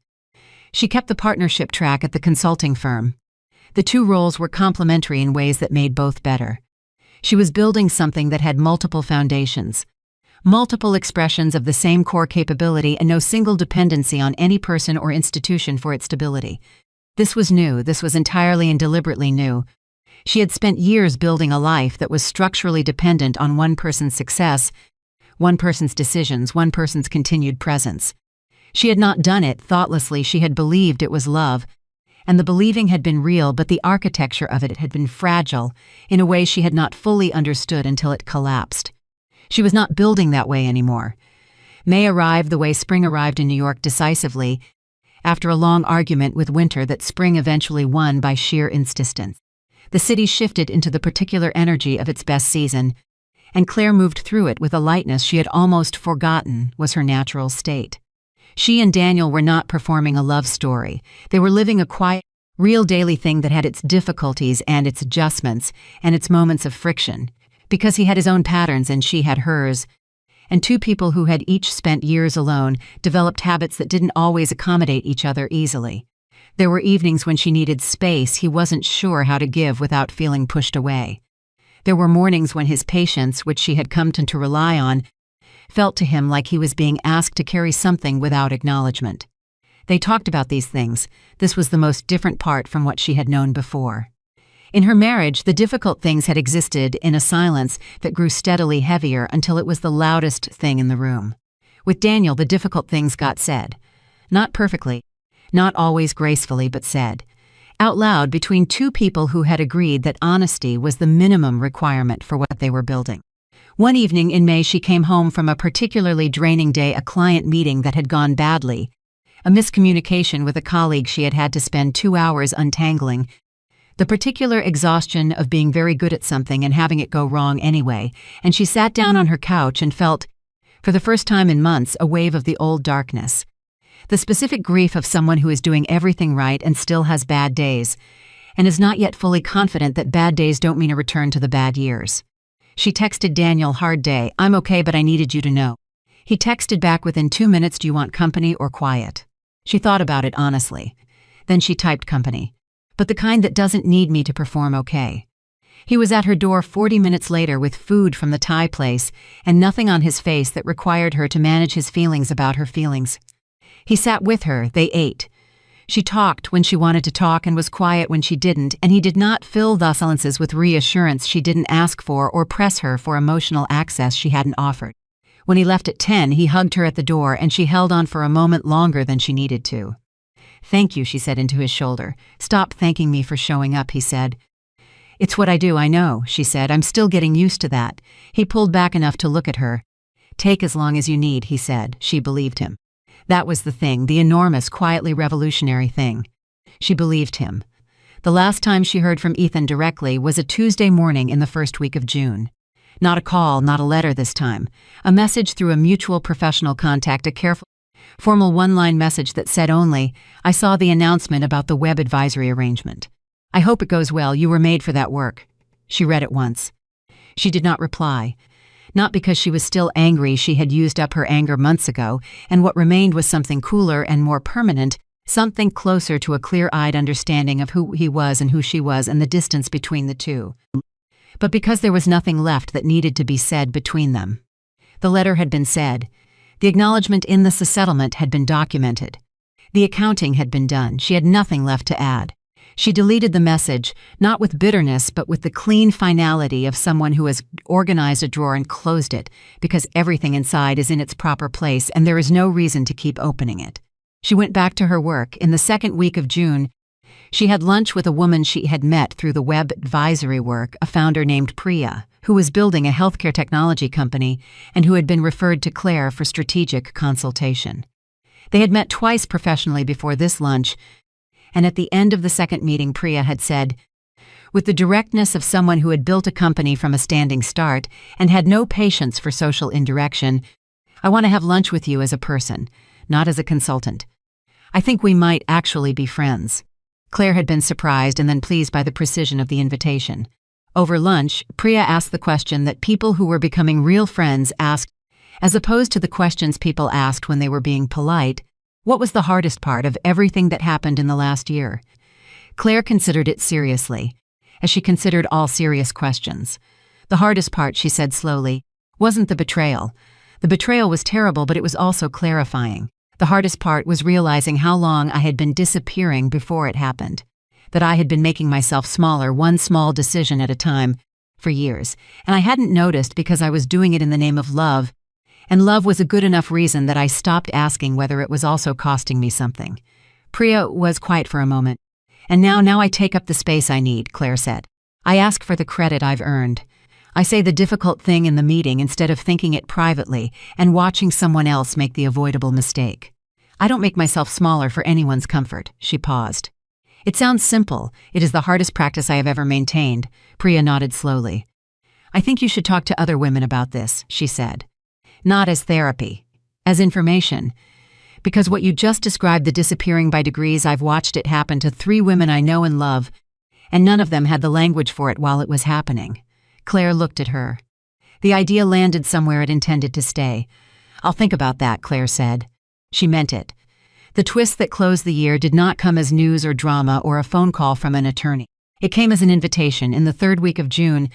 She kept the partnership track at the consulting firm. The two roles were complementary in ways that made both better. She was building something that had multiple foundations, multiple expressions of the same core capability and no single dependency on any person or institution for its stability. This was new, this was entirely and deliberately new. She had spent years building a life that was structurally dependent on one person's success, one person's decisions, one person's continued presence. She had not done it thoughtlessly, she had believed it was love, and the believing had been real, but the architecture of it had been fragile in a way she had not fully understood until it collapsed. She was not building that way anymore. May arrived the way spring arrived in New York, decisively, after a long argument with winter that spring eventually won by sheer insistence. The city shifted into the particular energy of its best season, and Claire moved through it with a lightness she had almost forgotten was her natural state. She and Daniel were not performing a love story. They were living a quiet, real daily thing that had its difficulties and its adjustments and its moments of friction, because he had his own patterns and she had hers, and two people who had each spent years alone developed habits that didn't always accommodate each other easily. There were evenings when she needed space he wasn't sure how to give without feeling pushed away. There were mornings when his patience, which she had come to rely on, felt to him like he was being asked to carry something without acknowledgement. They talked about these things. This was the most different part from what she had known before. In her marriage, the difficult things had existed in a silence that grew steadily heavier until it was the loudest thing in the room. With Daniel, the difficult things got said. Not perfectly, not always gracefully, but said. Out loud between two people who had agreed that honesty was the minimum requirement for what they were building. One evening in May, she came home from a particularly draining day, a client meeting that had gone badly, a miscommunication with a colleague she had had to spend 2 hours untangling, the particular exhaustion of being very good at something and having it go wrong anyway, and she sat down on her couch and felt, for the first time in months, a wave of the old darkness. The specific grief of someone who is doing everything right and still has bad days, and is not yet fully confident that bad days don't mean a return to the bad years. She texted Daniel, hard day, I'm okay but I needed you to know. He texted back within 2 minutes, do you want company or quiet? She thought about it honestly. Then she typed company. But the kind that doesn't need me to perform okay. He was at her door 40 minutes later with food from the Thai place and nothing on his face that required her to manage his feelings about her feelings. He sat with her, they ate. She talked when she wanted to talk and was quiet when she didn't, and he did not fill the silences with reassurance she didn't ask for or press her for emotional access she hadn't offered. When he left at 10, he hugged her at the door and she held on for a moment longer than she needed to. Thank you, she said into his shoulder. Stop thanking me for showing up, he said. It's what I do, I know, she said. I'm still getting used to that. He pulled back enough to look at her. Take as long as you need, he said. She believed him. That was the thing, the enormous, quietly revolutionary thing. She believed him. The last time she heard from Ethan directly was a Tuesday morning in the first week of June. Not a call, not a letter this time. A message through a mutual professional contact, a careful, formal one-line message that said only, I saw the announcement about the web advisory arrangement. I hope it goes well, you were made for that work. She read it once. She did not reply. Not because she was still angry, she had used up her anger months ago, and what remained was something cooler and more permanent, something closer to a clear-eyed understanding of who he was and who she was and the distance between the two. But because there was nothing left that needed to be said between them. The letter had been said. The acknowledgement in the settlement had been documented. The accounting had been done. She had nothing left to add. She deleted the message, not with bitterness, but with the clean finality of someone who has organized a drawer and closed it, because everything inside is in its proper place and there is no reason to keep opening it. She went back to her work. In the second week of June, she had lunch with a woman she had met through the web advisory work, a founder named Priya, who was building a healthcare technology company and who had been referred to Claire for strategic consultation. They had met twice professionally before this lunch, and at the end of the second meeting, Priya had said, with the directness of someone who had built a company from a standing start and had no patience for social indirection, "I want to have lunch with you as a person, not as a consultant. I think we might actually be friends." Claire had been surprised and then pleased by the precision of the invitation. Over lunch, Priya asked the question that people who were becoming real friends asked, as opposed to the questions people asked when they were being polite. What was the hardest part of everything that happened in the last year? Claire considered it seriously, as she considered all serious questions. The hardest part, she said slowly, wasn't the betrayal. The betrayal was terrible, but it was also clarifying. The hardest part was realizing how long I had been disappearing before it happened. That I had been making myself smaller, one small decision at a time, for years, and I hadn't noticed because I was doing it in the name of love, and love was a good enough reason that I stopped asking whether it was also costing me something. Priya was quiet for a moment. "And now I take up the space I need," Claire said. "I ask for the credit I've earned. I say the difficult thing in the meeting instead of thinking it privately and watching someone else make the avoidable mistake. I don't make myself smaller for anyone's comfort." She paused. "It sounds simple. It is the hardest practice I have ever maintained." Priya nodded slowly. "I think you should talk to other women about this," she said. "Not as therapy, as information. Because what you just described, the disappearing by degrees, I've watched it happen to 3 women I know and love, and none of them had the language for it while it was happening." Claire looked at her. The idea landed somewhere it intended to stay. "I'll think about that," Claire said. She meant it. The twist that closed the year did not come as news or drama or a phone call from an attorney. It came as an invitation. In the third week of June,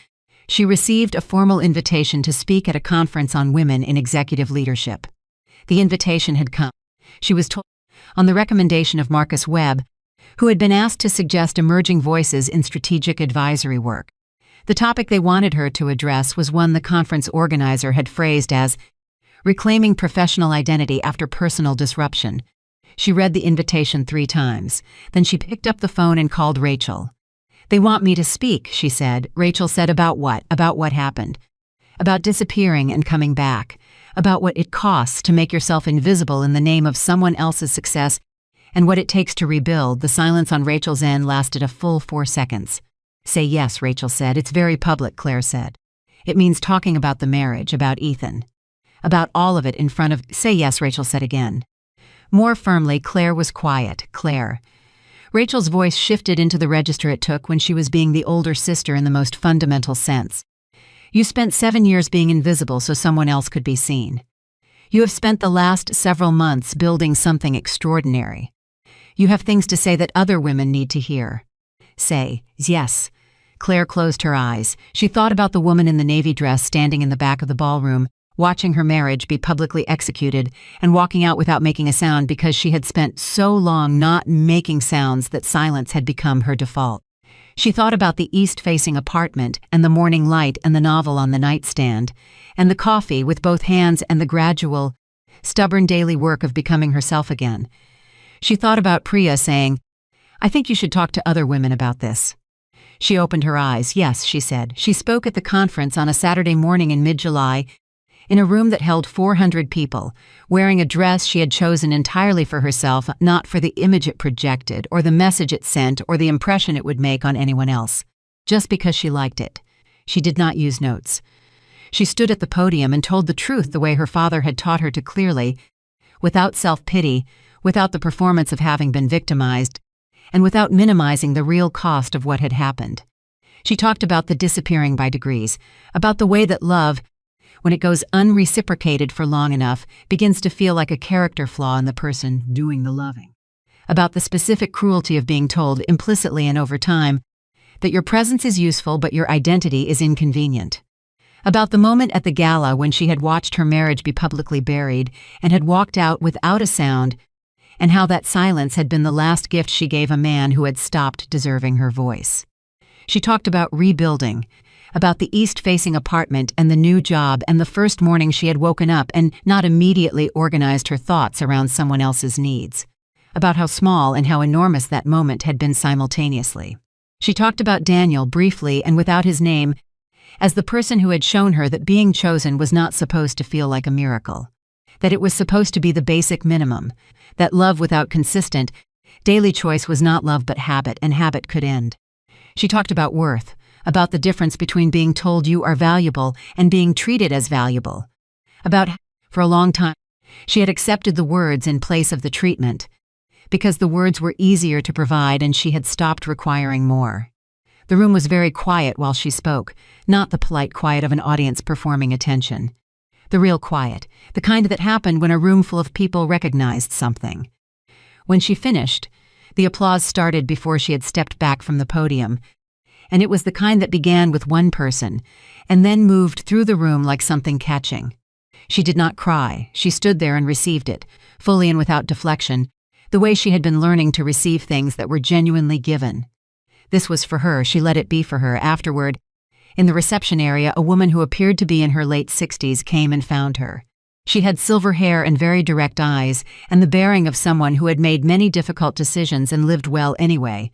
she received a formal invitation to speak at a conference on women in executive leadership. The invitation had come, she was told, on the recommendation of Marcus Webb, who had been asked to suggest emerging voices in strategic advisory work. The topic they wanted her to address was one the conference organizer had phrased as reclaiming professional identity after personal disruption. She read the invitation 3 times. Then she picked up the phone and called Rachel. "They want me to speak," she said. Rachel said, "About what?" "About what happened. About disappearing and coming back. About what it costs to make yourself invisible in the name of someone else's success and what it takes to rebuild." The silence on Rachel's end lasted a full 4 seconds. "Say yes," Rachel said. "It's very public," Claire said. "It means talking about the marriage, about Ethan. About all of it in front of—" "Say yes," Rachel said again. More firmly, Claire was quiet. "Claire." Rachel's voice shifted into the register it took when she was being the older sister in the most fundamental sense. "You spent 7 years being invisible so someone else could be seen. You have spent the last several months building something extraordinary. You have things to say that other women need to hear. Say yes." Claire closed her eyes. She thought about the woman in the navy dress standing in the back of the ballroom, watching her marriage be publicly executed and walking out without making a sound because she had spent so long not making sounds that silence had become her default. She thought about the east-facing apartment and the morning light and the novel on the nightstand, and the coffee with both hands and the gradual, stubborn daily work of becoming herself again. She thought about Priya saying, "I think you should talk to other women about this." She opened her eyes. "Yes," she said. She spoke at the conference on a Saturday morning in mid-July, in a room that held 400 people, wearing a dress she had chosen entirely for herself, not for the image it projected, or the message it sent, or the impression it would make on anyone else, just because she liked it. She did not use notes. She stood at the podium and told the truth the way her father had taught her to, clearly, without self-pity, without the performance of having been victimized, and without minimizing the real cost of what had happened. She talked about the disappearing by degrees, about the way that love, when it goes unreciprocated for long enough, begins to feel like a character flaw in the person doing the loving. About the specific cruelty of being told implicitly and over time that your presence is useful but your identity is inconvenient. About the moment at the gala when she had watched her marriage be publicly buried and had walked out without a sound, and how that silence had been the last gift she gave a man who had stopped deserving her voice. She talked about rebuilding, about the east-facing apartment and the new job and the first morning she had woken up and not immediately organized her thoughts around someone else's needs, about how small and how enormous that moment had been simultaneously. She talked about Daniel briefly and without his name as the person who had shown her that being chosen was not supposed to feel like a miracle, that it was supposed to be the basic minimum, that love without consistent, daily choice was not love but habit, and habit could end. She talked about worth, about the difference between being told you are valuable and being treated as valuable, about for a long time she had accepted the words in place of the treatment, because the words were easier to provide and she had stopped requiring more. The room was very quiet while she spoke, not the polite quiet of an audience performing attention. The real quiet, the kind that happened when a room full of people recognized something. When she finished, the applause started before she had stepped back from the podium, and it was the kind that began with one person and then moved through the room like something catching. She did not cry. She stood there and received it, fully and without deflection, the way she had been learning to receive things that were genuinely given. This was for her. She let it be for her. Afterward, in the reception area, a woman who appeared to be in her late 60s came and found her. She had silver hair and very direct eyes, and the bearing of someone who had made many difficult decisions and lived well anyway.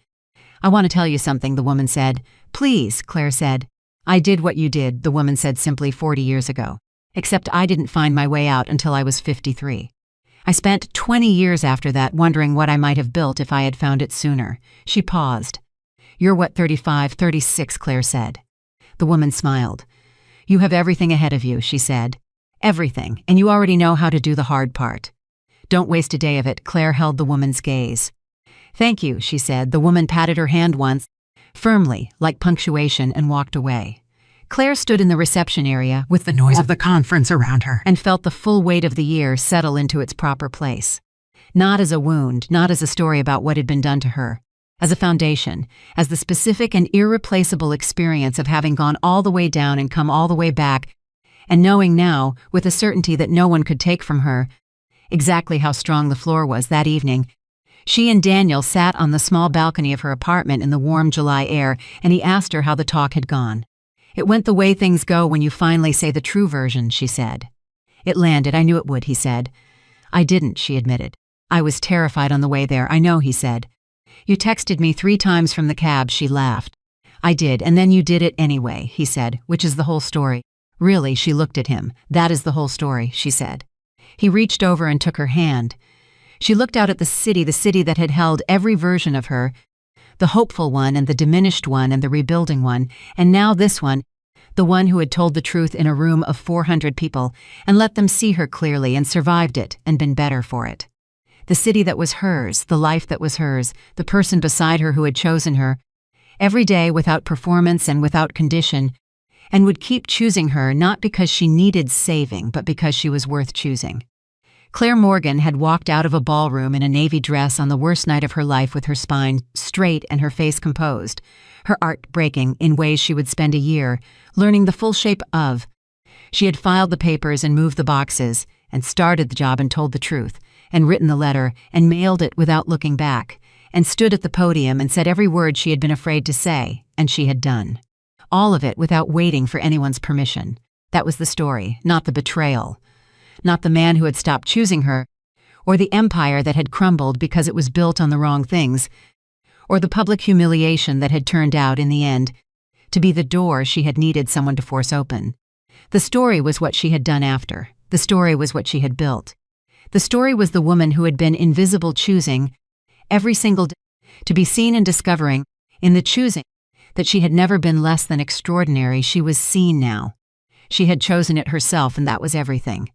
"I want to tell you something," the woman said. "Please," Claire said. "I did what you did," the woman said simply, 40 years ago. "Except I didn't find my way out until I was 53. I spent 20 years after that wondering what I might have built if I had found it sooner." She paused. "You're what, 35, 36, Claire said. The woman smiled. "You have everything ahead of you," she said. "Everything, and you already know how to do the hard part. Don't waste a day of it." Claire held the woman's gaze. "Thank you," she said. The woman patted her hand once, firmly, like punctuation, and walked away. Claire stood in the reception area with the noise of the conference around her and felt the full weight of the year settle into its proper place. Not as a wound, not as a story about what had been done to her, as a foundation, as the specific and irreplaceable experience of having gone all the way down and come all the way back, and knowing now, with a certainty that no one could take from her, exactly how strong the floor was that evening. She and Daniel sat on the small balcony of her apartment in the warm July air, and he asked her how the talk had gone. "It went the way things go when you finally say the true version," she said. "It landed. I knew it would," he said. "I didn't," she admitted. "I was terrified on the way there." "I know," he said. "You texted me 3 times from the cab," she laughed. "I did, and then you did it anyway," he said, "which is the whole story." "Really?" She looked at him. "That is the whole story," she said. He reached over and took her hand. She looked out at the city that had held every version of her, the hopeful one and the diminished one and the rebuilding one, and now this one, the one who had told the truth in a room of 400 people and let them see her clearly and survived it and been better for it. The city that was hers, the life that was hers, the person beside her who had chosen her, every day without performance and without condition, and would keep choosing her not because she needed saving, but because she was worth choosing. Claire Morgan had walked out of a ballroom in a navy dress on the worst night of her life with her spine straight and her face composed, her art breaking in ways she would spend a year learning the full shape of. She had filed the papers and moved the boxes and started the job and told the truth and written the letter and mailed it without looking back and stood at the podium and said every word she had been afraid to say, and she had done. All of it without waiting for anyone's permission. That was the story, not the betrayal. Not the man who had stopped choosing her, or the empire that had crumbled because it was built on the wrong things, or the public humiliation that had turned out, in the end, to be the door she had needed someone to force open. The story was what she had done after. The story was what she had built. The story was the woman who had been invisible choosing, every single day, to be seen and discovering, in the choosing, that she had never been less than extraordinary. She was seen now. She had chosen it herself, and that was everything.